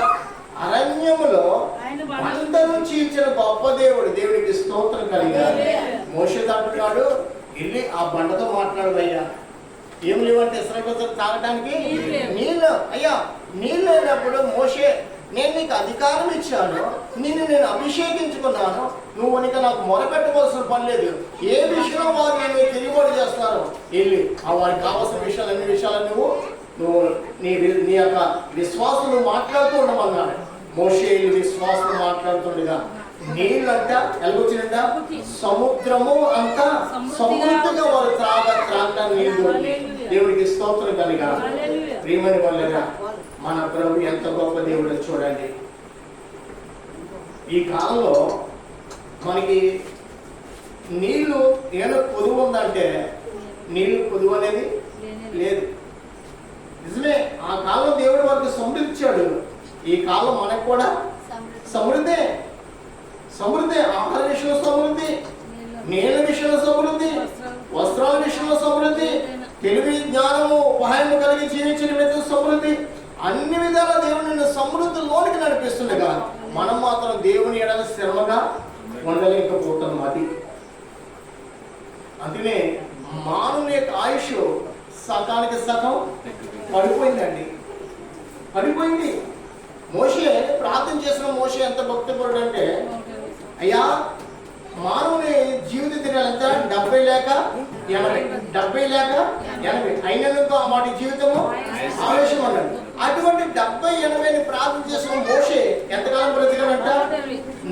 అరణ్యములో బండలు చీల్చిన గొప్ప దేవుడు. దేవుడికి స్తోత్రం కలిగారు. మోషే అంటున్నాడు, వెళ్ళి ఆ బండతో మాట్లాడవయ్యా, ఏం లేవంటే ఇశ్రాయేలు తాగడానికి నీళ్ళు. అయ్యా, నీళ్ళు లేనప్పుడు మోషే, నేను నీకు అధికారం ఇచ్చాను, నేను అభిషేకించుకున్నాను, నువ్వు ఇంకా నాకు మొరపెట్టవలసిన పని లేదు. ఏ విషయంలో వారు నేను తిరుగుబాటు చేస్తున్నారు, వెళ్ళి వారికి కావాల్సిన విషయాలు, అన్ని విషయాలు నువ్వు నీ యొక్క విశ్వాసం మాట్లాడుతూ ఉండమన్నాడు. మోషే విశ్వాసం మాట్లాడుతుండగా నీళ్ళంట ఎలాగొచ్చినంట, సముద్రము అంతా సమృద్ధిగా వారు త్రాగటానికి నీళ్ళు. దేవుడికి స్తోత్రం కలిగా. ప్రియమైన వాళ్ళగా, మన ప్రభు ఎంత గొప్ప దేవుడు చూడండి. ఈ కాలంలో మనకి నీళ్లు ఏదో పొదువు ఉందంటే నీళ్లు పొదువు అనేది లేదు. నిజమే, ఆ కాలం దేవుడు వారికి సమృద్ధి ఇచ్చాడు. ఈ కాలం మనకు కూడా సమృద్ధి. ఆహార విషయంలో సమృద్ధి, నీళ్ళ విషయంలో సమృద్ధి, వస్త్రాల విషయంలో సమృద్ధి, తెలివి, జ్ఞానము, ఉపాయము కలిగి జీవించిన మీద సమృద్ధి. అన్ని విధాల దేవుడు నిన్ను సమృద్ధిలోనికి నడిపిస్తుండగా మనం మాత్రం దేవుని ఎడల స్థిరంగా ఉండలేకపోతున్నాం. అది అందుకనే మానవుని యొక్క ఆయుష్ సకానికి సగం పడిపోయిందండి, పడిపోయింది. మోషే ప్రార్థన చేసిన మోషే ఎంత భక్తిపరుడు అంటే, అయ్యా మానవుని జీవిత దినాలంతా 70 లేక 80 అయినందుకు వాటి జీవితము ఆవేశం అన్నాడు. అటువంటి 70-80 ప్రార్థన చేసిన మోషే ఎంతకాలం బ్రతికాడంట?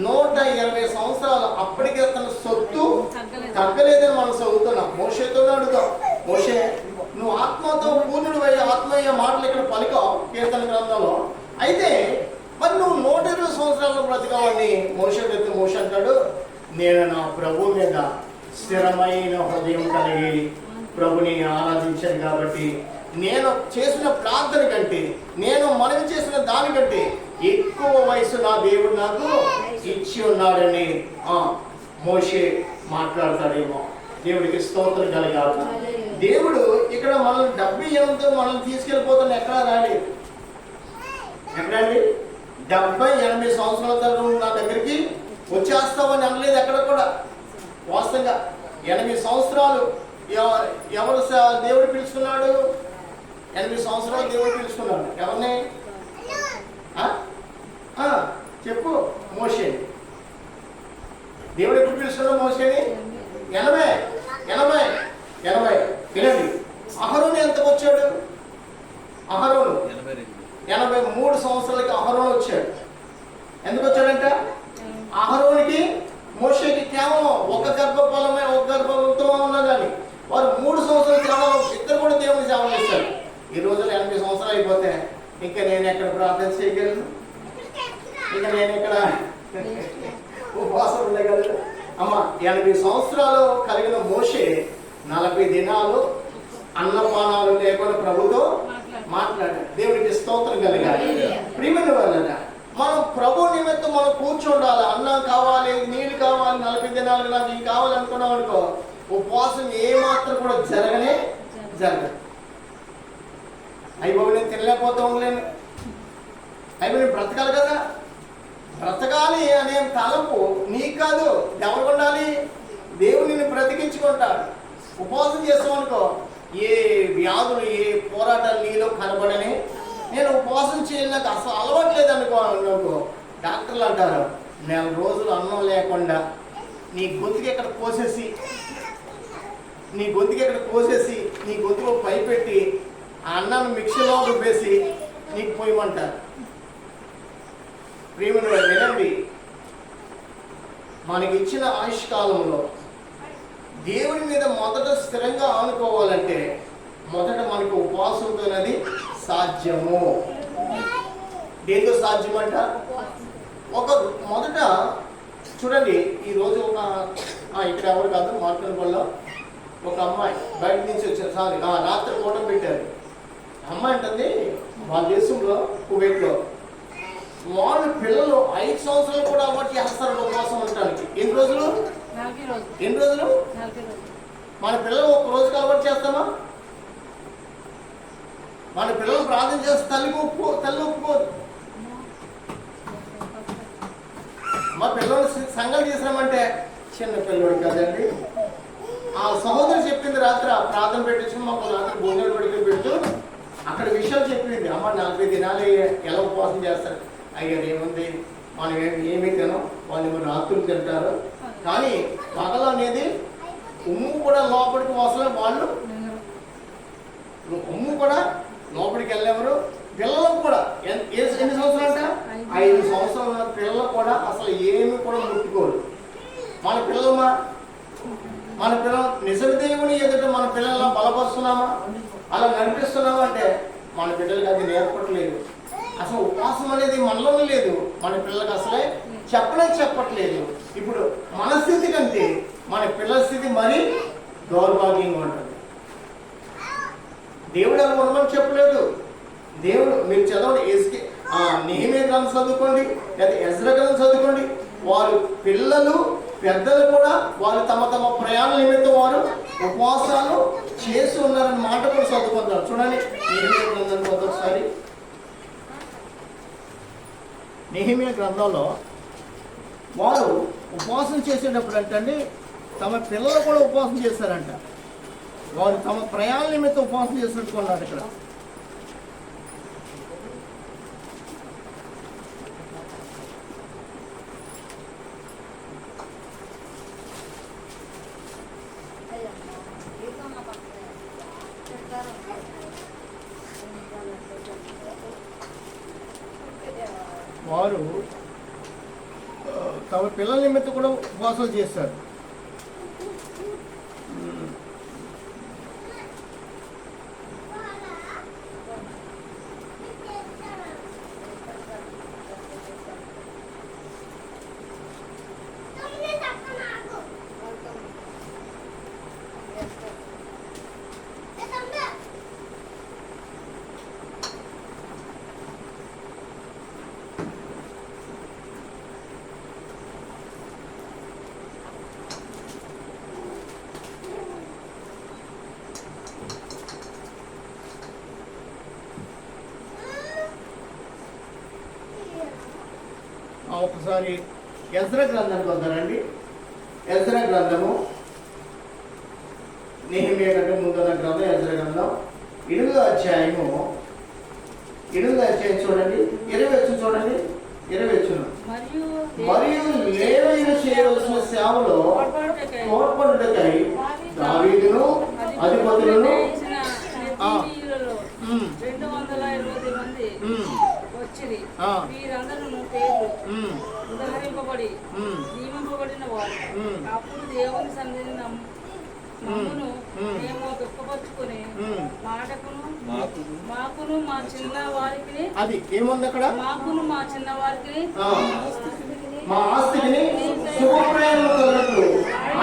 120 సంవత్సరాలు. అప్పటికే తన సొత్తు తగ్గలేదని మనం చదువుతున్నాం. మోషేతో అడుగుతాం, మోషే నువ్వు ఆత్మతో పూర్ణుడు అయ్యే ఆత్మయ్య మాటలు ఇక్కడ పలికావు కీర్తన గ్రంథంలో. అయితే మరి నువ్వు 120 సంవత్సరాలు బ్రతికావని మోషే అంటాడు, నేను నా ప్రభు మీద స్థిరమైన హృదయం కలిగి ప్రభుని ఆరాధించాను కాబట్టి నేను చేసిన ప్రార్థన కంటే, నేను మనవి చేసిన దానికంటే ఎక్కువ వయసు నా దేవుడు నాకు ఇచ్చి ఉన్నాడని మోషే మాట్లాడతాడేమో. దేవుడికి స్తోత్రం కలిగాడు. దేవుడు ఇక్కడ మనల్ని 78తో మనల్ని తీసుకెళ్ళిపోతాను ఎక్కడా రాలేదు. ఎక్కడండి? 70-80 సంవత్సరాల తర్వాత నా దగ్గరికి వచ్చేస్తామని అనలేదు ఎక్కడ కూడా. వాస్తవంగా 80 సంవత్సరాలు ఎవరు దేవుడు పిలుచుకున్నాడు? 80 సంవత్సరాలు దేవుడు పిలుచుకున్నాడు. ఎవరిని? చెప్పు. మోషే. దేవుడు ఎప్పుడు పిలుచుకున్నాడు మోషేని? 80. వినండి, అహరోను ఎంతకు వచ్చాడు? అహరోను 83 సంవత్సరాలకి అహరోను వచ్చాడు. ఎందుకు వచ్చాడంట? అహరోనికి మోషేకి కేవలం ఒక గర్భఫలంతో ఉన్నా కానీ వారు 3 సంవత్సరాల సేవలు, ఇద్దరు కూడా దేవుని సేవ చేస్తారు. ఈ రోజుల్లో 80 సంవత్సరాలు అయిపోతే ఇంకా నేను ఎక్కడ ప్రార్థన చేయగలను? ఇంకా నేను ఎక్కడ ఉపవాసం ఉండగలను? అమ్మ, 80 సంవత్సరాలు కలిగిన మోషే 40 దినాలు అన్నపానాలు లేకుండా ప్రభుతో మాట్లాడాడు. దేవుడికి స్తోత్రం కలిగాలి. ప్రియమైన వాళ్ళ, మనం ప్రభు నిమిత్తం మనం కూర్చోండాలి. అన్నం కావాలి, నీళ్ళు కావాలి, 40 దినాలు నాకు ఇవి కావాలనుకున్నాం అనుకో, ఉపవాసం ఏమాత్రం కూడా జరగదు. అయిపోయి నేను తినలేకపోతా ఉండలేను, అయిపోయి నేను బ్రతకాలి కదా. బ్రతకాలి అనే తలంపు నీకు కాదు, ఎవరికి ఉండాలి? దేవుడు నిన్ను బ్రతికించుకుంటాడు. ఉపవాసం చేస్తామనుకో ఏ వ్యాధులు ఏ పోరాటాలు నీలో కనబడని. నేను ఉపవాసం చేయాలి నాకు అసలు అలవాట్లేదు అనుకో డాక్టర్లు అంటారు 4 రోజులు అన్నం లేకుండా నీ గొంతుకి ఎక్కడ కోసేసి నీ గొంతులో పైపెట్టి ఆ అన్నాన్ని మిక్సీలో వేసి నీకు పోయమంటారు. ప్రియమైన వినండి, మనకి ఇచ్చిన ఆయుష్కాలంలో దేవుడి మీద మొదట స్థిరంగా ఆనుకోవాలంటే మొదట మనకు ఉపవాసంతోనది సాధ్యము. దేంతో సాధ్యమంట? మొదట చూడండి, ఈరోజు ఇక్కడ ఎవరు కాదు మార్కన్పల్లిలో ఒక అమ్మాయి బయట నుంచి వచ్చారు, రాత్రి కూటం పెట్టారు. అమ్మాయి అంటుంది వాళ్ళ దేశంలో కువైట్లో వాళ్ళు పిల్లలు 5 సంవత్సరాలు కూడా అలవాటు చేస్తారు ఉపవాసం ఉండటానికి. ఎన్ని రోజులు? మన పిల్లలు ఒక రోజుకి అలవాటు చేస్తామా? మన పిల్లలు ప్రార్థన చేస్తే తల్లి ఒప్పుకోదు. మా పిల్లలు సంఘం చేసినామంటే చిన్న పిల్లడు కదండి. ఆ సహోదరు చెప్పింది రాత్రి ప్రార్థన పెట్టించి మాకు రాత్రి భోజనాలు పెట్టు అక్కడ విషయాలు చెప్పింది. అమ్మ 40 దినాలు ఎలా ఉపవాసం చేస్తారు? అయ్యారు ఏముంది, మనం ఏమీ తినం, వాళ్ళు రాత్రులు తింటారు. కానీ పగలు అనేది ఉమ్ము కూడా లోపలికి వసలే, వాళ్ళు ఉమ్ము కూడా లోపలికి వెళ్ళేవారు. పిల్లలకు కూడా ఎన్ని సంవత్సరాలు అంట? 5 సంవత్సరాల పిల్లలు కూడా అసలు ఏమి కూడా ముట్టుకోరు. మన పిల్లలు నిజ దేవుని ఎదుట మన పిల్లలను బలపరుస్తున్నామా, అలా నడిపిస్తున్నామా అంటే మన పిల్లలకి అది నేర్పట్లేదు. అసలు ఉపవాసం అనేది మనలోనే లేదు, మన పిల్లలకి అసలే చెప్పట్లేదు. ఇప్పుడు మన స్థితి కంటే మన పిల్లల స్థితి మరీ దౌర్భాగ్యంగా ఉంటుంది. దేవుడు అలా ఉండమని చెప్పలేదు. దేవుడు మీరు చదవండి, నెహెమీయా గ్రంథం చదువుకోండి లేదా ఎజ్రా గ్రంథం చదువుకోండి. వారు పిల్లలు పెద్దలు కూడా వాళ్ళు తమ ప్రయాణ నిమిత్తం వారు ఉపవాసాలు చేసి ఉన్నారని మాట కూడా చదువుకుంటారు. చూడండి నెహెమీయా గ్రంథం ఒకసారి. నెహెమీయా గ్రంథంలో వారు ఉపవాసం చేసేటప్పుడు అంటండి తమ పిల్లలు కూడా ఉపవాసం చేశారంట. వారు తమ ప్రయాణ నిమిత్తం ఉపవాసం చేసినట్టుకున్నారు. ఇక్కడ వారు తమ పిల్లల నిమిత్తం కూడా ఉపవాసాలు చేస్తారు. ఒకసారి ఎజ్రా గ్రంథానికి వద్దానండి. ఎజ్రా గ్రంథము నెహెమీయా కంటే ముందున్న గ్రంథం ఎజ్రా గ్రంథం 8వ అధ్యాయము చూడండి 20 చూడండి 20 మరియు లేవీయులు చేయవలసిన సేవలో తోడ్పడుటకై దావీదును అధిపతులను 220 మంది వచ్చిరి. వీరందరూ పేర్లు ఉదహరింపబడి నియమింపబడిన వారు. అప్పుడు దేవుని సన్నిధిని నమ్మును మేము దుఃఖపరుచుకుని మాకును మా చిన్న వారికి అది ఏముంది అక్కడ? మాకును మా చిన్న వారికి మా ఆస్తిని శుభప్రయాణములకు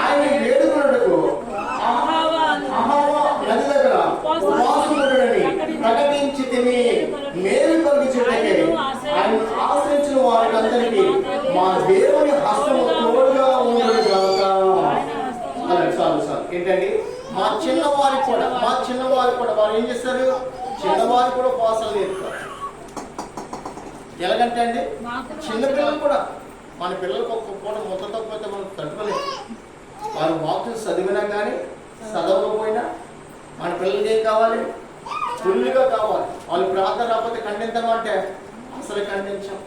ఆయన వేడుకొనుటకు నది దగ్గర ఉపవాసముండుడని ప్రకటించితిని. మేలు కలిగించుటకే ఆయన ఆశ్రయించిన వారికందరికీ మా దేవుని హస్తము తోడుగా ఉండుగాక. చాలు ఏంటండి, మా చిన్నవారికి కూడా వారు ఏం చేస్తారు? చిన్నవారు కూడా ఉపవాసాలు నేర్పుతారు. ఎలాగంటే అండి, చిన్నపిల్లలు కూడా మన పిల్లలకు ఒక్క పూట ముద్ద తప్పైతే మనం తట్టుకోలేదు. వారు వాక్యం చదివినా కానీ చదవకపోయినా మన పిల్లలకి ఏం కావాలి? ఫుల్గా కావాలి. వాళ్ళు ప్రార్థన రాకపోతే ఖండిద్దామంటే అసలు ఖండించాం.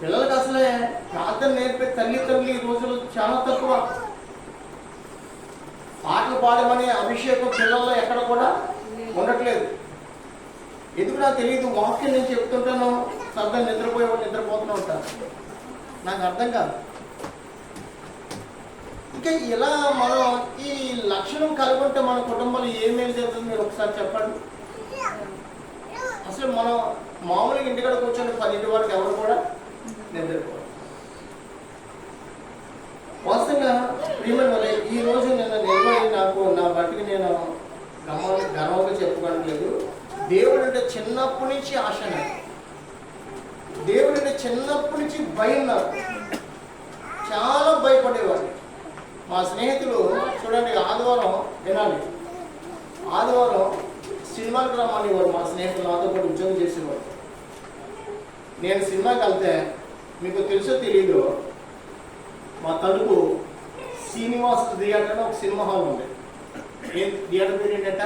పిల్లలకి అసలే ప్రార్థన నేర్పే తల్లిదండ్రులు ఈ రోజులు చాలా తక్కువ. పాటలు పాడమనే అభిషేకం పిల్లల్లో ఎక్కడ కూడా ఉండట్లేదు. ఎందుకు నాకు తెలియదు. వాక్యం నేను చెప్తుంటాను, సర్దా నిద్రపోతూనే ఉంటాను. నాకు అర్థం కాదు. ఇంకా ఇలా మనం ఈ లక్షణం కలుగుంటే మన కుటుంబంలో ఏమేమి జరుగుతుంది మీరు ఒకసారి చెప్పండి. అసలు మనం మామూలుగా ఇంటికాడ కూర్చొని 10 వరకు ఎవరు కూడా నిద్రపోవాలి. వాస్తవంగా ప్రియమైన వల్ల ఈ రోజు నేను నిలబడి నాకు నా బట్టికి నేను గర్వంగా చెప్పుకోవట్లేదు. దేవుడు అంటే చిన్నప్పటి నుంచి ఆశ నాకు. దేవుడు అంటే చిన్నప్పటి నుంచి భయం నాకు. చాలా భయపడేవాడు. మా స్నేహితులు చూడండి, ఆదివారం వినాలి, ఆదివారం సినిమాకి రమ్మనేవాడు. మా స్నేహితులు నాతో పాటు ఉద్యోగం చేసేవాడు. నేను సినిమాకి వెళ్తే మీకు తెలుసో తెలీదు, మా తలుపు శ్రీనివాస్ థియేటర్ అని ఒక సినిమా హాల్ ఉంది. ఏం థియేటర్ పేరు ఏంటంట?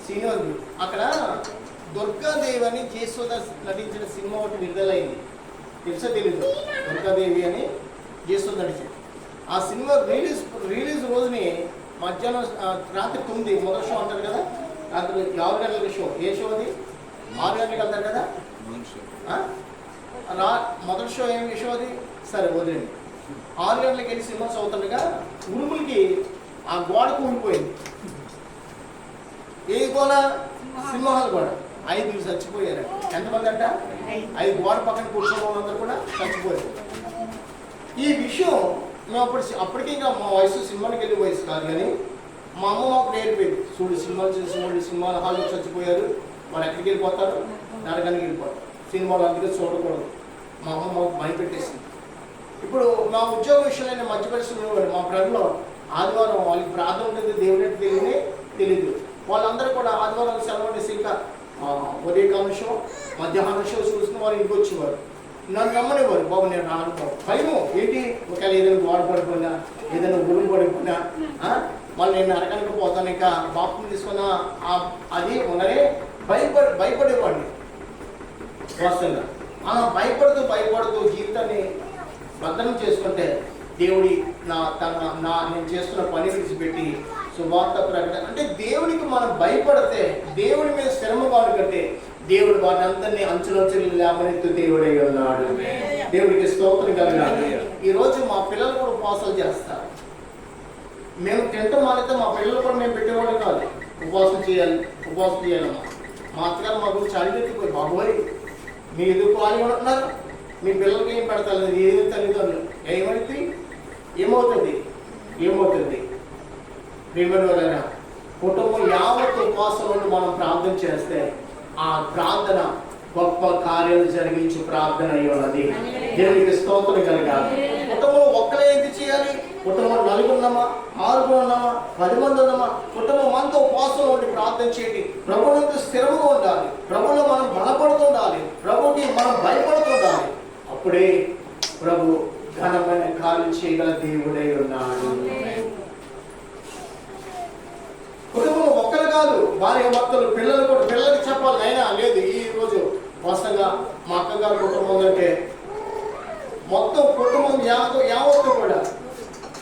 శ్రీనివాస్. అక్కడ దుర్గాదేవి అని జయసుధ నటించిన సినిమా ఒకటి విడుదలైంది. తెలుసో తెలీదు? దుర్గాదేవి అని జయసుధ నటించింది. ఆ సినిమా రిలీజ్ రోజుని మధ్యాహ్నం రాత్రి 9 మొదటి షో అంటారు కదా, రాత్రి 6 గంటలకి షో. ఏ షో అది? 6 గంటలకు వెళ్తారు కదా మొదటి షో. ఏం షో అది? సరే వదిలేండి. 6 గంటలకు వెళ్ళి సినిమా చదువుతుండగా ఉరుములకి ఆ గోడ కూలిపోయింది. ఏ గోడ? సింహాల గోడ. 5 చచ్చిపోయారు. ఎంతమంది అంట? 5 గోడ పక్కన కూర్చొని వాళ్ళందరూ కూడా చచ్చిపోయారు. ఈ విషయం మేము అప్పటికి ఇంకా మా వయసు సినిమాకి వెళ్ళే వయసు కాదు, కానీ మా అమ్మ మాకు నేర్పేది. చూడు సినిమాలు చూసి సినిమా హాల్లో చచ్చిపోయారు, వాళ్ళు ఎక్కడికి వెళ్ళిపోతారు? నరకానికి వెళ్ళిపోతారు. సినిమాలు అందుకే చూడకూడదు. మా అమ్మ మాకు భయపెట్టేసింది. ఇప్పుడు మా ఉద్యోగ విషయంలో నేను మధ్య పరిస్థితులు మా ఫ్రెండ్లో ఆదివారం వాళ్ళకి ప్రార్థన ఉంటుంది, దేవుడి తెలియదు. వాళ్ళందరూ కూడా ఆదివారం సెలవు ఇంకా ఉదయకాల షో, మధ్యాహ్నం షో చూసుకుని వాళ్ళు ఇంటికి వచ్చేవారు. నన్ను నమ్మనేవారు. బాబు నేను రాను బాబు. భయము ఏంటి? ఒకవేళ ఏదైనా గోడ పడిపోయినా, ఏదైనా గురువు పడిపోయినా మళ్ళీ నేను నరకానికి పోతాను, ఇంకా బాపుని తీసుకున్నా అది ఉన్నదే భయపడేవాడిని. వాస్తవంగా అలా భయపడుతూ జీవితాన్ని భద్రం చేసుకుంటే దేవుడి నేను చేస్తున్న పని విడిచిపెట్టి సువార్త ప్రకటన అంటే దేవుడికి మనం భయపడితే, దేవుడి మీద శ్రమగా కంటే దేవుడు వాటి అందరినీ అంచులంచులు లేవనెత్తు దేవుడై ఉన్నాడు. దేవుడికి స్తోత్రం కలగాలి. ఈరోజు మా పిల్లలు కూడా ఉపవాసాలు చేస్తారు. మేము తింటాం మానైతే మా పిల్లలు కూడా మేము పెట్టేవాళ్ళం కాదు. ఉపవాసం చేయాలమ్మా. మా అత్తగారు మా గురించి అడిగెత్తిపోయి, బాబోయ్ మీ ఎదుర్కోవాలి ఉంటున్నారు, మీ పిల్లలకి ఏం పెడతారు? ఏది తల్లిదండ్రులు ఏమవుతుంది? ప్రియమైన కుటుంబం యావత్తు ఉపవాసం నుండి మనం ప్రార్థన చేస్తే ఆ ప్రార్థన గొప్ప కార్యాలు జరిగించు ప్రార్థన అయి ఉన్నది. దేవునికి స్తోత్రం కలగాలి. కుటుంబం ఒక్కలే ఎందుకు చేయాలి? కుటుంబం 4 ఉన్నామా, 6 ఉన్నామా, 10 మంది ఉన్నామా, కుటుంబం అంతా ఉపవాసం ఉండి ప్రార్థన చేయండి. ప్రభువునందు స్థిరముగా ఉండాలి. ప్రభువులో మనం బలపడుతుండాలి. ప్రభుకి మనం భయపడుతుండాలి. అప్పుడే ప్రభు ఘనమైన కార్యం చేయగల దేవుడై ఉన్నాడు. కుటుంబం ఒక్కరు కాదు, భార్య భర్తలు, పిల్లలు కూడా. పిల్లలకి చెప్పాలి, అయినా లేదు ఈ రోజు వాస్తవంగా మా అక్కగారి కుటుంబం అంటే మొత్తం కుటుంబం యావత్తు కూడా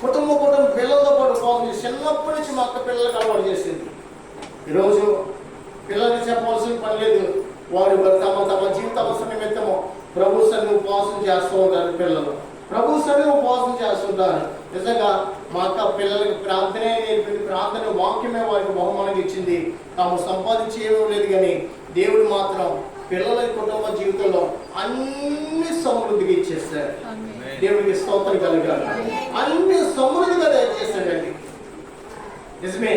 కుటుంబం పిల్లలతో పాటు బాగుంది. చిన్నప్పటి నుంచి మా అక్క పిల్లలకు అలవాటు చేసింది. ఈరోజు పిల్లలకి చెప్పవలసిన పని లేదు. వారు తమ జీవిత అవసరం నిమిత్తము ప్రభు సన్నిధిని ఉపవాసం చేస్తూ ఉంటారు. పిల్లలు ప్రభు సన్నిధిని ఉపవాసం చేస్తుంటారు. నిజంగా మా అక్క పిల్లలకి ప్రార్థనే నేర్పింది. ప్రార్థన వాక్యమే వారికి బహుమానంగా ఇచ్చింది. తాము సంపాదించి ఏమీ లేదు, కానీ దేవుడు మాత్రం పిల్లల కుటుంబ జీవితంలో అన్ని సమృద్ధిగా ఇచ్చేస్తారు. దేవుడికి స్తోత్రం కలగాలి. అన్ని సమృద్ధిగా దయచేస్తాడండి. నిజమే,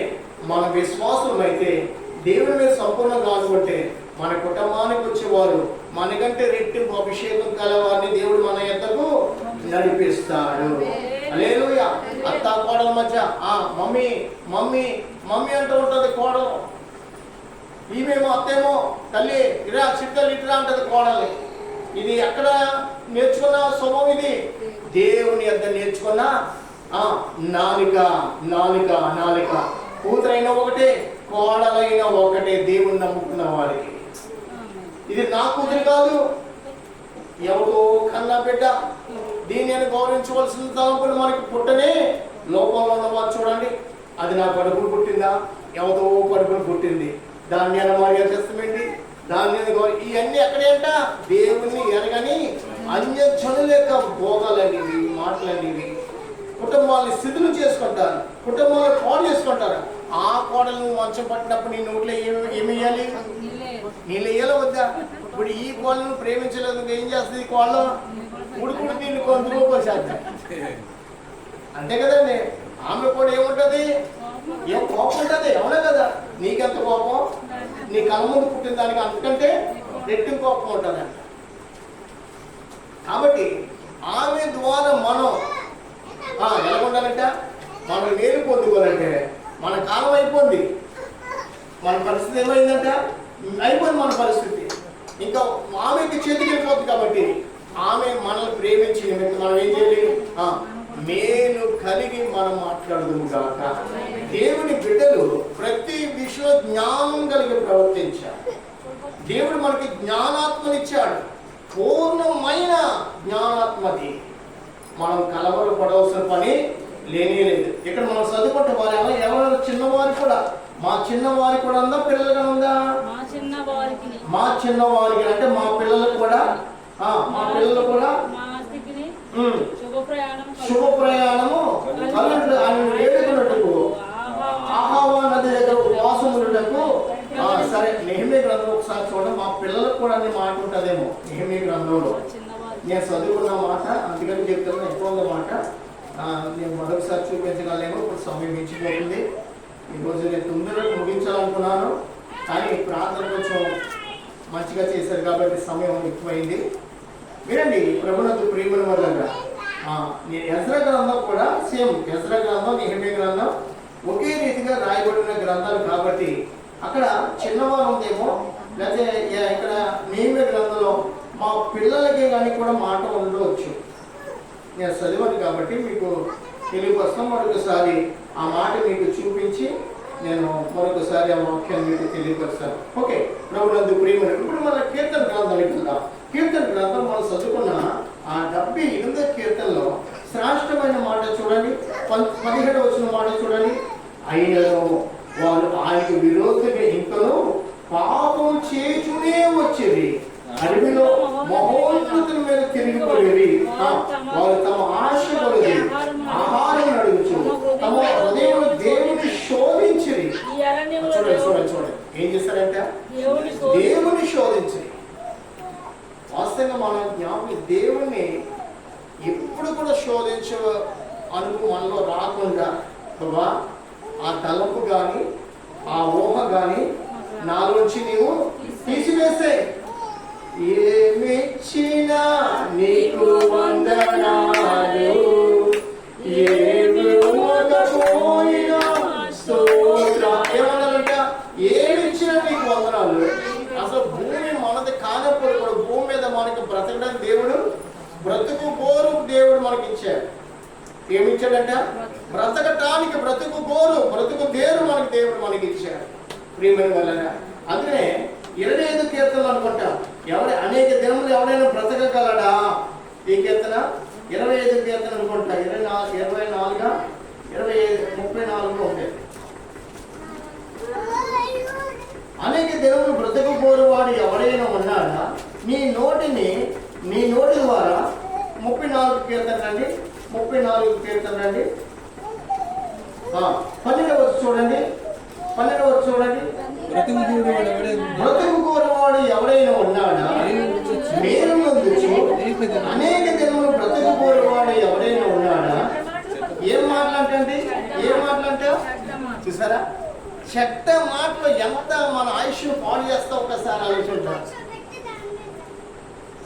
మన విశ్వాసం అయితే దేవుడి మీద సంపూర్ణంగా అనుకుంటే మన కుటుంబానికి వచ్చేవారు మనకంటే రెట్టింపు అభిషేకం కలవారిని దేవుడు మన యొద్దకు నడిపిస్తాడు. హల్లెలూయా. అత్త కోడల మధ్య మమ్మీ మమ్మీ మమ్మీ అంటూ ఉంటుంది కోడలు. ఈమెమో అత్తేమో తల్లి ఇరా చిట్టలు ఇటురా అంటది కోడలు. ఇది ఎక్కడ నేర్చుకున్న స్వభావం? ఇది దేవుని యొద్ద నేర్చుకున్న నాలిక నాలిక నాలిక. కూతురైన ఒకటే, కోడలైన ఒకటే దేవుని నమ్ముకున్న వారికి. ఇది నా కూతురు కాదు, ఎవరో కన్నా బిడ్డ. దీన్ని నేను గౌరవించవలసిన తలంపులు మనకి పుట్టనే లోకంలో ఉన్నవారు చూడండి. అది నా కడుపును పుట్టిందా, ఎవరో కడుపును పుట్టింది, దాన్ని నేను మర్యాద చేస్తామండి. దాన్ని ఇవన్నీ ఎక్కడేంట దేవుణ్ణి ఎరగని అన్యజనుల యొక్క భోగాలనేవి, మాటలనేవి కుటుంబాన్ని స్థితులు చేసుకుంటారు, కుటుంబాలను పాడు చేసుకుంటారు. ఆ కోడలు మంచం పట్టినప్పుడు నీ నోట్లో ఏమి వేయాలి? నీళ్ళు వేయాలి వద్దా? ఇప్పుడు ఈ కోళ్ళను ప్రేమించలేదు, ఏం చేస్తుంది? ఈ కోళ్ళ ఉడుకుడు నీళ్ళు కొందుకోసేద్దాం, అంతే కదండి. ఆమె కూడా ఏముంటది? ఏం కోపం ఉంటుంది, అవునా కదా? నీకెంత కోపం, నీ కళ్ళ ముందు పుట్టిన దానికి అంతకంటే రెట్టింపు కోపం ఉంటుంది. కాబట్టి ఆమె ద్వారా మనం ఎలా ఉండాలంట? మనం మేలు పొందుకోవాలంటే మన కాలం అయిపోయింది. మన పరిస్థితి ఏమైందంట? అయిపోయింది మన పరిస్థితి. ఇంకా ఆమెకి చేతికి వెళ్ళిపోతుంది. కాబట్టి ఆమె మనల్ని ప్రేమించి నిమిత్తం మనం ఏం చేయాలి? మేలు కలిగి మనం మాట్లాడదుము గాక. దేవుని బిడ్డలు ప్రతి విషయంలో జ్ఞానం కలిగి ప్రవర్తించాలి. దేవుడు మనకి జ్ఞానాత్మనిచ్చాడు, పూర్ణమైన జ్ఞానాత్మది. మనం కలవలు పడవలసిన పని లేనే లేదు. ఇక్కడ మనం చదువుకుంటే వారు ఎవరైనా చిన్నవారు కూడా, మా చిన్నవారికి కూడా ఉందా, పిల్లలుగా ఉందా? మా చిన్నవారికి అంటే మా పిల్లలకు కూడా, మా పిల్లలు కూడా శుభ ప్రయాణము ఆయన వేడుకున్నట్టుకు ఆహావా నది దగ్గర ఉపవాసములకు. సరే, నెహెమీయా గ్రంథం ఒకసారి చూడండి. మా పిల్లలకు కూడా అన్ని మాట ఉంటుందేమో నెహెమీయా గ్రంథంలో. నేను చదువుకున్న మాట, అందుకని చెప్తున్నాను, ఎక్కువ ఉన్న మాట నేను మరొకసారి చూపించగలేము. ఇప్పుడు సమయం మించిపోతుంది. ఈరోజు నేను తొందరగా ముగించాలనుకున్నాను, కానీ ప్రార్థన కొంచెం మంచిగా చేశారు కాబట్టి సమయం ఎక్కువైంది. వినండి, ప్రభునందు ప్రేమల వల్ల ఎజ్రా గ్రంథం కూడా సేమ్, ఎజ్రా గ్రంథం, నెహెమీయా గ్రంథం ఒకే రీతిగా రాయబడిన గ్రంథాలు కాబట్టి అక్కడ చిన్నవారు ఉందేమో, లేకపోతే ఇక్కడ నెహెమీయా గ్రంథంలో మా పిల్లలకి కానీ కూడా మాట ఉండవచ్చు. నేను చదివాను కాబట్టి మీకు తెలియపరుస్తాం. మరొకసారి ఆ మాట మీకు చూపించి నేను మరొకసారి ఆ వాక్యాన్ని మీకు తెలియపరుస్తాను. ఓకే, ప్రభునందు ప్రేమలు. ఇప్పుడు మన కీర్తన గ్రంథానికి వెళ్దాం. కీర్తన గ్రంథం మనం చదువుకున్న ఆ 78వ కీర్తనలో శ్రేష్టమైన మాట చూడండి. 17వ వచ్చిన మాట చూడండి. అయినను వారు ఆయనకు విరోధంగా ఇంకను పాపం చేయుచునే వచ్చేది, అడవిలో మహోన్నతుల మీద తిరిగిపోయేది. వారు తమ ఆశ కొలది ఆహారం అడుగుచు తమ హృదయంలో దేవుని శోధించిరి. చూడండి చూడండి చూడండి, ఏం చేస్తారంట? దేవుని శోధించిరి. వాస్తవంగా మన జ్ఞాపకం దేవుణ్ణి ఎప్పుడు కూడా శోధించ అనుభవం మనలో రాకుండా, బాబా ఆ తలంపు కానీ ఆ ఊహ కానీ నాలోంచి నీవు తీసివేస్తే, ఏమిచ్చినా నీకు వందనాలు, ఏమిపోయినా స్తోత్రం. ఏమన్నారంట? ఏమిచ్చినా నీకు వందనాలు. అసలు భూమి మనది కానప్పుడు కూడా భూమి మీద మనకి బ్రతకడానికి దేవుడు బ్రతుకు గోరు దేవుడు మనకి ఇచ్చాడు. ఏమిచ్చాడంట? బ్రతకటానికి బ్రతుకు గోరు, బ్రతుకు దేరు మనకి దేవుడు మనకి ఇచ్చాడు. ప్రియమైన వల్ల అందుకనే 25 కీర్తనలు అనుకుంటా. అనేక దినములు ఎవరైనా బ్రతకగలడా? ఈ కీర్తన 25 కీర్తన అనుకుంటా. 24 34 ఉంటాయి. అనేక దినములు బ్రతకపోరు వాడు ఎవరైనా ఉన్నాడా? నీ నోటి ద్వారా 34 కీర్తన రండి, 34 కీర్తన రండి. 12వ చూడండి, 12వ చూడండి. బ్రతుకు కోరవాడు ఎవరైనా ఉన్నాడా? మేలు నొందుచు అనేక దినములు బ్రతుకు కోరవాడు ఎవరైనా ఉన్నాడా? ఏం మాట్లాడండి, ఏం మాట్లాంటా? చూసారా, చెడ్డ మాటలు ఎంత మన ఆయుష్ పాడు చేస్తా ఒకసారి ఆలోచించారు.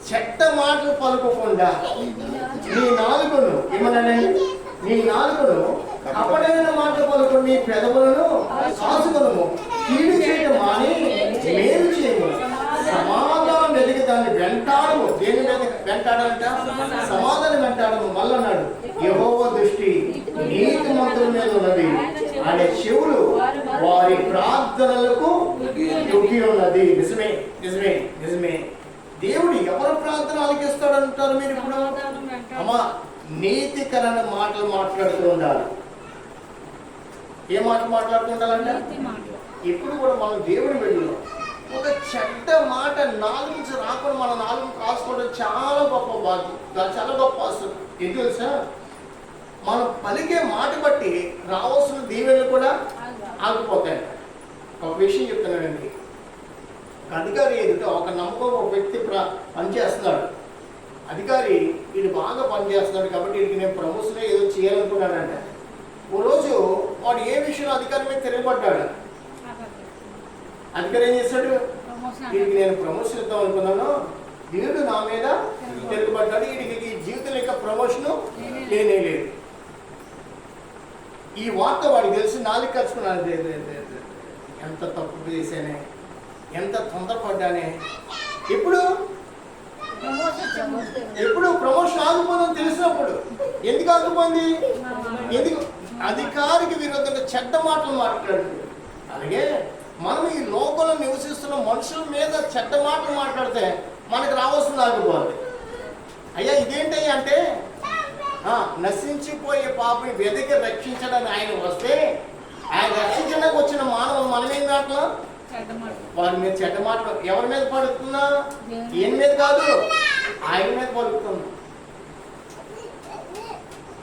చెడ్డ మాటలు పలుకోకుండా నీ నాలుకను ఏమన్నానండి? నీ నాలుకను అప్పడైన మాటలు పలుకుని నీ పెదవులను కాచుకొనుము. కీడు చేయడం మాని మేలు చేయము. సమాధానం ఎదిగి దాన్ని వెంటాడము. దేని మీద వెంటాడంట? సమాధానం వెంటాడము. మళ్ళన్నాడు, యెహోవా దృష్టి నీతిమంతుల మీద ఉన్నది, ఆయన చెవులు వారి ప్రార్థనలకు యోగి ఉన్నది. నిజమే నిజమే నిజమే. దేవుడు ఎవరి ప్రార్థన ఆలకిస్తాడంటారు మీరు ఇప్పుడు? అమ్మా, నీతికరణ మాటలు మాట్లాడుతూ ఉండాలి. ఏ మాటలు మాట్లాడుతూ ఉండాలంటే ఇప్పుడు కూడా మనం దేవుని వెళ్ళిలో ఒక చెడ్డ మాట నాలుగు నుంచి రాకుండా మన నాలుగు కాసుకోవడం చాలా గొప్ప భాగ్యం, చాలా గొప్ప అసలు. ఏం తెలుసా, మనం పలికే మాట బట్టి రావాల్సిన దీవెనలు కూడా ఆగిపోతాయి. ఒక విషయం చెప్తున్నానండి. అధికారి ఎదుట ఒక నమ్మకం ఒక వ్యక్తి పనిచేస్తున్నాడు. అధికారి వీడు బాగా పనిచేస్తున్నాడు కాబట్టి వీడికి నేను ప్రమోషన్ ఏదో చేయాలనుకున్నాడంట. ఓ రోజు వాడు ఏ విషయంలో అధికారి మీద తిరగబడ్డాడు. అధికారి ఏం చేశాడు, వీడికి నేను ప్రమోషన్ ఇద్దాం అనుకున్నాను, వీడు నా మీద తిరగబడ్డాడు, వీడికి ఈ జీవితం యొక్క ప్రమోషన్ లేనే లేదు. ఈ వార్త వాడికి తెలిసి నాలుగు ఖర్చుకున్నాను, ఎంత తప్పు చేశానే, ఎంత తొందరపడ్డానే. ఇప్పుడు ప్రమోషన్ ఆగిపోయిందని తెలిసినప్పుడు ఎందుకు ఆగిపోయింది? ఎందుకు? అధికారికి విరోధంగా చెడ్డ మాటలు మాట్లాడుతుంది. అలాగే మనం ఈ లోకంలో నివసిస్తున్న మనుషుల మీద చెడ్డ మాటలు మాట్లాడితే మనకు రావాల్సింది ఆగిపోతుంది. అయ్యా ఇదేంటి అంటే, నశించిపోయే పాపని వెదకి రక్షించడానికి ఆయన వస్తే, ఆయన రక్షించడానికి వచ్చిన మానవులు మనమేం మాటలు, వారి మీద చెడ్డ మాటలు. ఎవరి మీద పడుతున్నా? ఏం మీద కాదు, ఆయన మీద పడుతున్నా.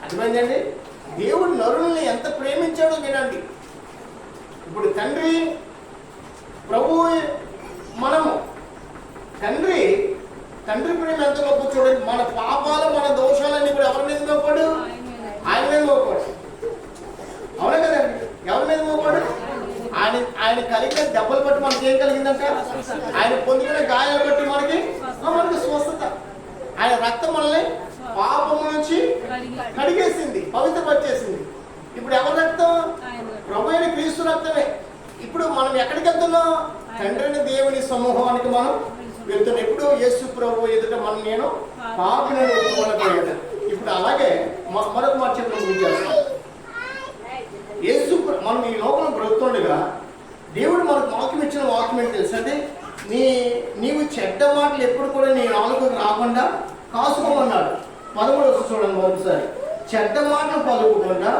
అర్థమైందండి? దేవుడు నరుల్ని ఎంత ప్రేమించాడో వినండి. ఇప్పుడు తండ్రి ప్రభు, మనము తండ్రి ప్రేమ ఎంత గొప్ప చూడండి. మన పాపాలు మన దోషాలన్నీ ఇప్పుడు ఎవరి మీద మోపాడు? ఆయన మీద మోపాడు. అవునా కదండి? ఎవరి మీద మోపాడు? ఆయన కలిగిన దెబ్బలు బట్టి మనకి ఏం కలిగిందంట? ఆయన పొందుకునే గాయాలు బట్టి మనకి స్వస్థత. ఆయన రక్తం మనల్ని పాపము నుంచి కడిగేసింది, పవిత్రపరిచేసింది. ఇప్పుడు ఎవరి రక్తం? ప్రభు అయిన క్రీస్తు రక్తమే. ఇప్పుడు మనం ఎక్కడికి వెళ్తున్నాం? తండ్రిని దేవుని సమూహానికి మనం వెళ్తున్నాం. ఎప్పుడు యేసు ప్రభు ఎదుట మనం నేను పాపిని ఒప్పుకోలేకపోయాడు. ఇప్పుడు అలాగే మరొక మాట చెప్పడం చేస్తాం. యేసు మనం ఈ లోకంలో బ్రతుకుండగా దేవుడు మనకు వాక్యం ఇచ్చిన వాక్యం ఏంటి తెలుసు అంటే, నీవు చెడ్డ మాటలు ఎప్పుడు కూడా నీ నాలుకకు రాకుండా కాసుకోమన్నాడు. 13 చూడండి మరొకసారి. చెడ్డ మాటలు పలుకోకుండా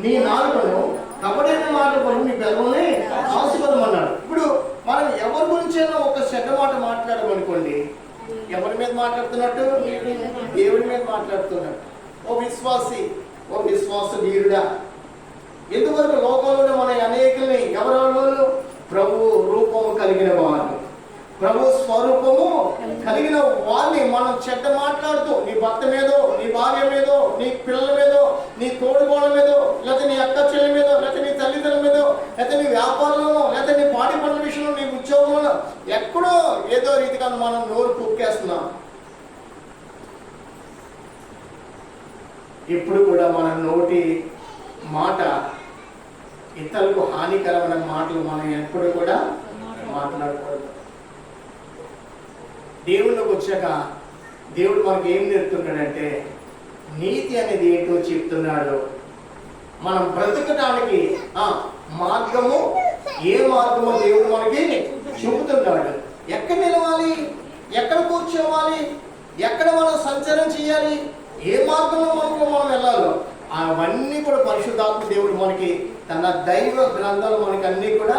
నీ నాలుకను, కపటైన మాటలు పలుకు నీ బెల్లని కాసుకోమన్నాడు. ఇప్పుడు మనం ఎవరి గురించైనా ఒక చెడ్డ మాట మాట్లాడమనుకోండి, ఎవరి మీద మాట్లాడుతున్నట్టు? దేవుడి మీద మాట్లాడుతున్నట్టు. ఓ విశ్వాస వీరుడా, ఎందువరకు లోకంలో మన అనేకుల్ని ఎవరెవరు? ప్రభు రూపము కలిగిన వారు, ప్రభు స్వరూపము కలిగిన వారిని మనం చెడ్డ మాట్లాడుతూ, నీ భర్త మీదో, నీ భార్య మీదో, నీ పిల్లల మీదో, నీ తోడుగోళ్ళ మీదో, లేకపోతే నీ అక్క చెల్లి మీదో, లేకపోతే నీ తల్లిదండ్రుల మీదో, లేకపోతే నీ వ్యాపారంలో, లేకపోతే నీ పాడి పనుల విషయంలో, నీ ఉద్యోగంలో ఎక్కడో ఏదో రీతిగా మనం నోరు కుక్కేస్తున్నాం. ఇప్పుడు కూడా మన నోటి మాట ఇతరులకు హానికరమైన మాటలు మనం ఎప్పుడు కూడా మాట్లాడకూడదు. దేవుళ్ళకి వచ్చాక దేవుడు మనకి ఏం నేర్పుతున్నాడంటే, నీతి అనేది ఏంటో చెప్తున్నాడు. మనం బ్రతకడానికి మార్గము, ఏ మార్గమో దేవుడు మనకి చూపుతున్నాడు. ఎక్కడ నిలవాలి, ఎక్కడ కూర్చోవాలి, ఎక్కడ మనం సంచారం చేయాలి, ఏ మార్గంలో మనం వెళ్ళాలో అవన్నీ కూడా పరిశుద్ధాత్మ దేవుడు మనకి తన దైవ గ్రంథాలు మనకి అన్ని కూడా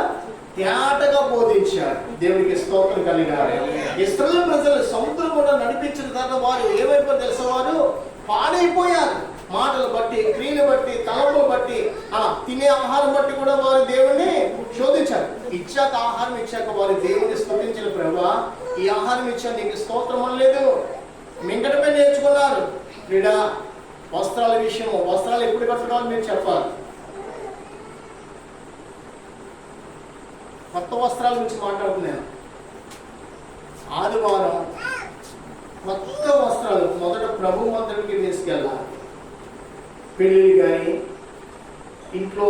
తేటగా బోధించాడు. దేవుడికి స్తోత్రం కలిగారు. ఇశ్రాయేలు ప్రజలు సముద్రం కూడా నడిపించిన తర్వాత వారు ఏమైపోయి తెలిసిన వారు పాడైపోయారు. మాటలు బట్టి, క్రియలు బట్టి, తలంపులు బట్టి, తినే ఆహారం బట్టి కూడా వారు దేవుణ్ణి శోధించారు. ఇచ్చాక ఆహారం ఇచ్చాక వారు దేవుని స్తుతించిన, ప్రభువా ఈ ఆహారం ఇచ్చా నీకు స్తోత్రం అనలేదు. మింగటమే నేర్చుకున్నారు. క్రీడా వస్త్రాల విషయం, వస్త్రాలు ఎప్పుడు కట్టుకోవాలి మీరు చెప్పాలి. కొత్త వస్త్రాల గురించి మాట్లాడుతున్నాను. ఆదివారం కొత్త వస్త్రాలు మొదట ప్రభు మందిరానికి తీసుకెళ్ళాలి. పెళ్ళిళ్ళు కానీ ఇంట్లో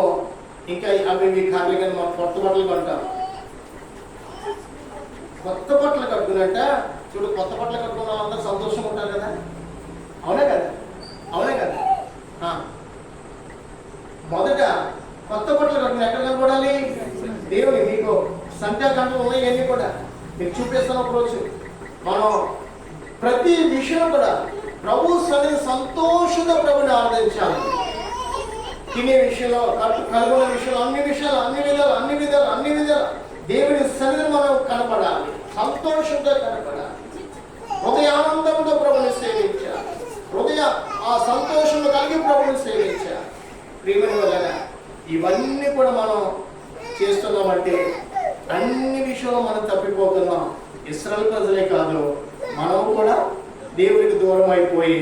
ఇంకా అవి కార్లు కానీ మనం కొత్త బట్టలు కొంటాం. కొత్త బట్టలు కట్టుకున్నట్ట చూడు, కొత్త బట్టలు కట్టుకున్న వాళ్ళందరూ సంతోషంగా ఉంటారు కదా. అవునే కదా? మీకు చూపిస్తున్న రోజు మనం ప్రతి విషయం కూడా ప్రభు సన్నిధి సంతోషంగా ప్రభుని ఆరాధించాలి. తినే విషయంలో, కలుగునే విషయంలో, అన్ని విధాలు దేవుని సన్నిధిని మనం కనపడాలి, సంతోషంగా కనపడాలి, హృదయ ఆనందంతో ప్రభుని సేవించాలి, హృదయ ఆ సంతోషంలో కలిగి ప్రభుని సేవించాలి. ప్రియమైన వాళ్ళ ఇవన్నీ కూడా మనం చేస్తున్నామంటే అన్ని విషయంలో మనం తప్పిపోతున్నాం. ఇశ్రాయేలు ప్రజలే కాదు, మనం కూడా దేవునికి దూరం అయిపోయి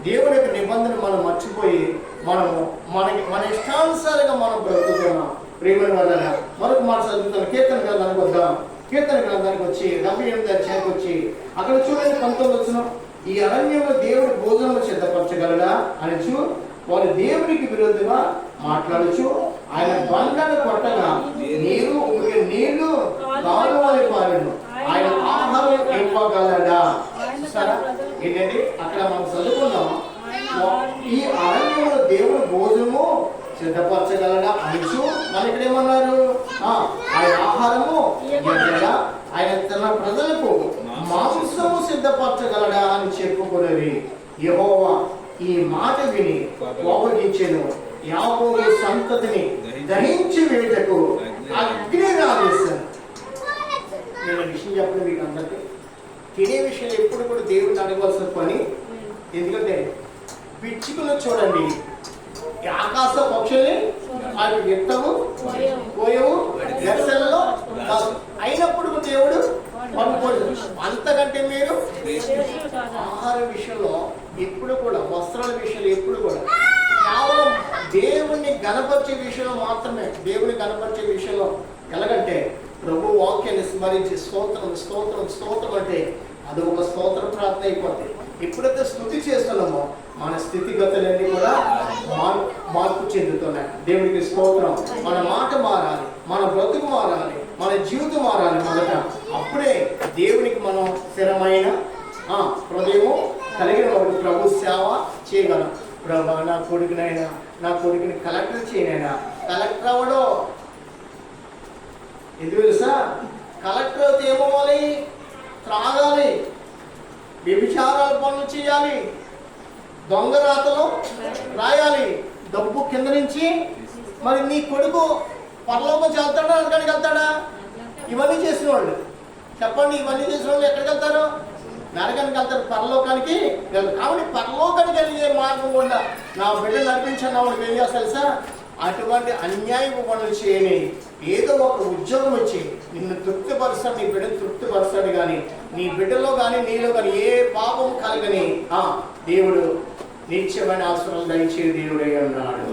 దేవుని యొక్క నిబంధన మనం మర్చిపోయి మన ఇష్టానుసారంగా మనం బ్రతుకుతున్నాం. ప్రియమైన వాళ్ళ మరొక మాట చదువుతాను. కీర్తన గ్రంథానికి వద్దాం. కీర్తన గ్రంథానికి వచ్చి 78వ అధ్యాయానికి వచ్చి అక్కడ చూడండి 19 వచనం. ఈ అరణ్యంలో దేవుడి భోజనము సిద్ధపరచగలడా అనొచ్చు. వారు దేవునికి విరోధంగా మాట్లాడచ్చు. ఆయన బండను కొట్టగా నీళ్లు కాలువలి పారెను. ఆయన ఆహారం ఇవ్వగలడా? సరే ఏంటంటే అక్కడ మనం చదువుకున్నాం. ఈ అరణ్యంలో దేవుడు భోజనము సిద్ధపరచగలడా అనొచ్చు. మన ఇక్కడ ఏమన్నారు? ఆయన ఆహారము ఇవ్వగలడా, ఆయన తన ప్రజలకు మాంసము సిద్ధపరచగలడా అని చెప్పుకున్నది. యెహోవా ఈ మాట విని కోపగించెను. యాకోబు సంతతిని దహించి వేటకు అగ్ని ఆదేశాను. నేను విషయం చెప్పండి మీకు అందరికీ. తినే విషయం ఎప్పుడు కూడా దేవుడిని అడగవలసిన పని. ఎందుకంటే పిచ్చుకుని చూడండి, ఆకాశ పక్షుల్ని అవి ఎత్తవు పోయవు దర్శనలో అయినప్పుడు దేవుడు పనుకోడు. అంతకంటే మీరు ఆహార విషయంలో ఎప్పుడు కూడా, వస్త్రాల విషయంలో ఎప్పుడు కూడా కేవలం దేవుణ్ణి గణపరిచే విషయంలో మాత్రమే. దేవుని గణపరిచే విషయంలో ఎలాగంటే ప్రభు వాక్యాన్ని స్మరించి స్తోత్రం అంటే అది ఒక స్తోత్ర ప్రార్థన అయిపోతుంది. ఎప్పుడైతే స్తుతి చేస్తున్నామో మన స్థితిగతులన్నీ కూడా మార్పు చెందుతున్నాయి. దేవుడికి స్తోత్రం. మన మాట మారాలి, మన బ్రతుకు మారాలి, మన జీవితం మారాలి మొదట. అప్పుడే దేవునికి మనం స్థిరమైన హృదయము కలిగిన వారికి ప్రభు సేవ చేయగలం. ప్రభా నా కొడుకుని కలెక్టర్ చేయనైనా. కలెక్టర్ అవ్వడో ఎందుకు తెలుసా? కలెక్టర్ అయితే ఏమవ్వాలి? త్రాగాలి, వ్యభిచారాల పనులు చేయాలి, దొంగ రాతలు రాయాలి, డబ్బు కింద నుంచి. మరి నీ కొడుకు పరలోకం వెళ్తాడా, నరకానికి వెళ్తాడా? ఇవన్నీ చేసిన వాళ్ళు చెప్పండి. ఇవన్నీ చేసిన వాళ్ళు ఎక్కడికి వెళ్తారు? నరకానికి వెళ్తారు, పరలోకానికి వెళ్తారు. కాబట్టి పరలోకానికి వెళ్ళే మార్గం కూడా నా బిడ్డ నడిపించండి. వాడికి ఏం చేస్తారు సార్? అటువంటి అన్యాయపు పనులు చేయని ఏదో ఒక ఉద్యోగం వచ్చి నిన్ను తృప్తిపరుస్తాడు, నీ బిడ్డను తృప్తిపరుస్తాడు. కానీ నీ బిడ్డలో కానీ నీలో కానీ ఏ పాపం కలగని దేవుడు నిత్యమైన ఆశ్రయాలు దయచే దేవుడే అన్నాడు.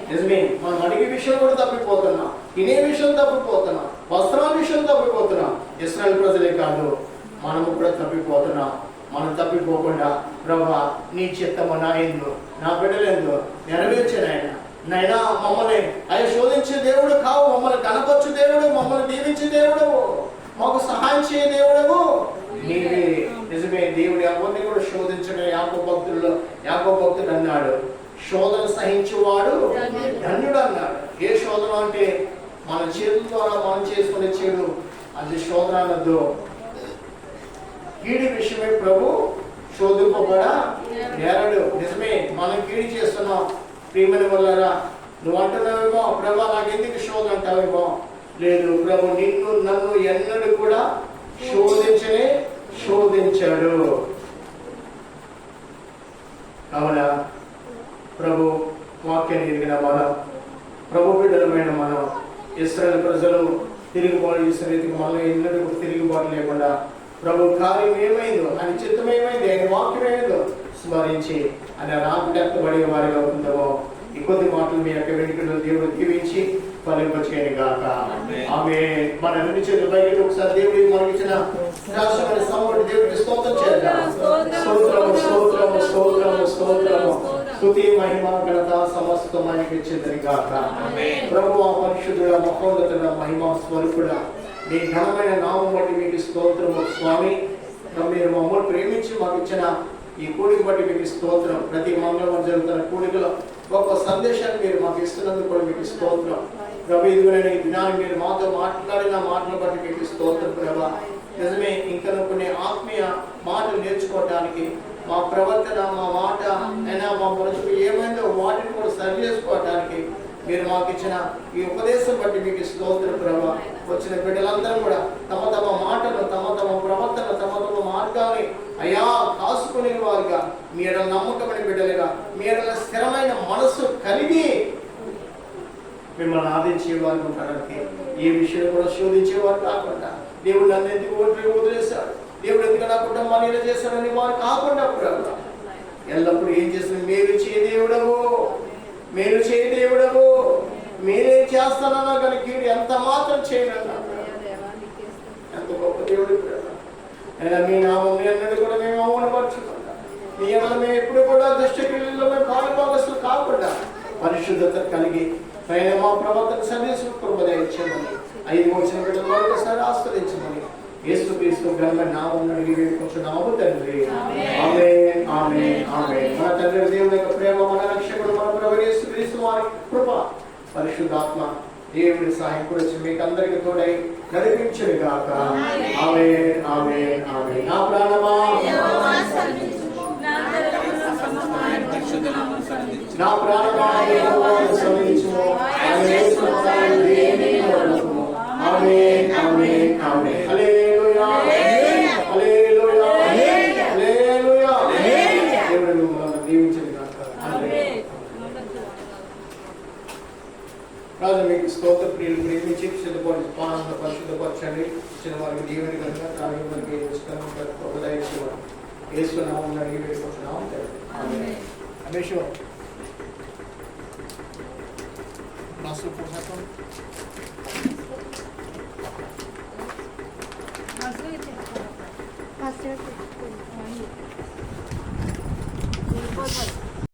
నిజమే. మనం అడిగే విషయం కూడా తప్పిపోతున్నాం, తినే విషయం తప్పిపోతున్నాం, వస్త్రాల విషయం తప్పిపోతున్నాం. ఇశ్రాయేలు ప్రజలే కాదు, మనము కూడా తప్పిపోతున్నాం. మనం తప్పిపోకుండా ప్రభా నీ చిత్తము నా ఎందు, నా బిడ్డలందు నెరవేర్చాను. నైనా మమ్మల్ని శోధించే దేవుడు కావు, మమ్మల్ని కనపరచు దేవుడు, మమ్మల్ని దీవించే దేవుడు, మాకు సహాయం చేయ దేవుడు నీవే. నిజమే. దేవుడు ఎవరిని కూడా శోధించడం. యాకోబు భక్తుడు అన్నాడు, శోధన సహించేవాడు ధన్యుడు అన్నాడు. ఏ శోధన అంటే మన చేతుల ద్వారా మనం చేసుకునే చెడు, అది శోధన అన్నద్దు. కీడి విషయమే ప్రభు శోధింపబడా నేరడు. నిజమే. మనం కీడి చేస్తున్నాం. ప్రియమైన వల్లరా నువ్వు అంటున్నావేమో, ప్రభా నాకెందుకు శోధన అంటావేమో. లేదు, ప్రభు నన్ను ఎన్నడూ కూడా శోధించాడు. కావున ప్రభు వాక్యాన్ని ఎరిగిన మనం, ప్రభు బిడ్డలమైన మనం, ఇశ్రాయేలు ప్రజలు తిరుగుబాటు చేసిన రీతికి మనం ఎన్నడూ తిరుగుబాటు లేకుండా ప్రభు కార్యం ఏమైందో, ఆయన చిత్తం ఏమైంది, ఆయన వాక్యం ఏమైందో స్మరించి ఆయన రాకడెత్తబడే వారిగా ఉందామో. ఈ కొద్ది మాటలు మీ యొక్క వెనుకలు దేవుడు దీవించి ఫలింపచేయను గాక. ఆమె మన రెండు చేతులు పైకి ఒకసారి దేవుడికి మనకి ఇచ్చిన సమూహం దేవుడికి స్తోత్రం చేద్దాం. స్తోత్రము స్తుతి మహిమ ఘనత సమస్తం ఆయనకి ఇచ్చేదని గాక. ప్రభువా పరిశుద్ధుడ మహోన్నతుడ మహిమ స్వరూపుడ నీ ఘనమైన నామం బట్టి మీకు స్తోత్రము స్వామి. మీరు మమ్మల్ని ప్రేమించి మాకు ఇచ్చిన ఈ కూడిక బట్టి మీకు స్తోత్రం. ప్రతి మంగళవారం జరుగుతున్న కూడికలో గొప్ప సందేశాన్ని మీరు మాకు ఇస్తున్నందుకు కూడా మీకు స్తోత్రం. ప్రభు ఇదిగోనైనా ఈ దినాన్ని మీరు మాతో మాట్లాడిన మాటలు బట్టి మీకు స్తోత్రం. ప్రభా నిజమే, ఇంకా కొన్ని ఆత్మీయ మాటలు నేర్చుకోవటానికి, మా ప్రవర్తన, మా మాట అయినా మా బ్రతుకు ఏమైందో వాటిని కూడా సరి చేసుకోవటానికి మీరు మాకు ఇచ్చిన ఈ ఉపదేశం బట్టి మీకు స్తోత్రం ప్రభా. వచ్చిన బిడ్డలందరూ కూడా తమ తమ మాటలు, తమ తమ ప్రవర్తన, తమ తమ మార్గాన్ని అయ్యా కాసుకునే వారుగా, మీ ఎడల నమ్మకమైన బిడ్డలుగా, మీ ఎడల స్థిరమైన మనస్సు కలిగి మిమ్మల్ని ఆదించేవారు ఉండడానికి, ఏ విషయం కూడా శోధించేవారు కాకుండా, దేవుడు నన్ను ఎందుకు వదిలేశాడు, దేవుడు ఎందుకు నా కుటుంబాన్ని ఇలా చేశాడని వారు కాకుండా ప్రభు ఎల్లప్పుడూ ఏం చేసిన మేలు చేయ దేవుడవు, మేలు చేయ దేవుడవు, మీరేం చేస్తానన్నా కానీ కీడు ఎంత మాత్రం చేయనన్నా ఎంత గొప్ప దేవుడు అయినా మీ నామం అన్నది కూడా మేము అవమానపరచకుండా, మీ అన్న మేము ఎప్పుడు కూడా దుష్టక్రియల్లో మేము పాలుభాగస్తులు కాకుండా పరిశుద్ధత కలిగి పైన మా ప్రవర్తన సందేశం కృపదయించమని, 5 వచ్చిన బిడ్డల వరకు ఒకసారి ఆస్వాదించమని యేసుక్రీస్తు ఘనమైన నామమున అడిగి వేడుకుంటున్నాము తండ్రి. ఆమేన్, ఆమేన్, ఆమేన్. మన తండ్రి దేవుని యొక్క ప్రేమ, మన రక్షకుడు మన ప్రభువు యేసుక్రీస్తు వారి కృప, పరిశుద్ధాత్మ దేవుని సహాయం కూడా మీకు అందరికీ తోడై నడిపించును గాక. ఆమేన్, ఆమేన్, ఆమేన్. నా ప్రాణమా నా ప్రాణమా యెహోవాను స్తుతించుము, ఆయన యేసునామమున దేనిని వదలకుము. ఆమేన్, ఆమేన్, ఆమేన్. హల్లెలూయా, హల్లెలూయా, హల్లెలూయా. దేవుడు మిమ్మల్ని దీవించును గాక. ఆమేన్. రాజు మీకు స్తోత్ర ప్రియులు ప్రేమించి పరిశుద్ధపరచండి, ఇచ్చిన వారికి దీవెని కనుక తాగి వారికి ఉపదయించేవారు యేసునామమున అడిగి వేడుకుంటున్నాము తండ్రి. ఆమేన్. అమేశ్వర్ Nasıl kurtarsan? Nasıl?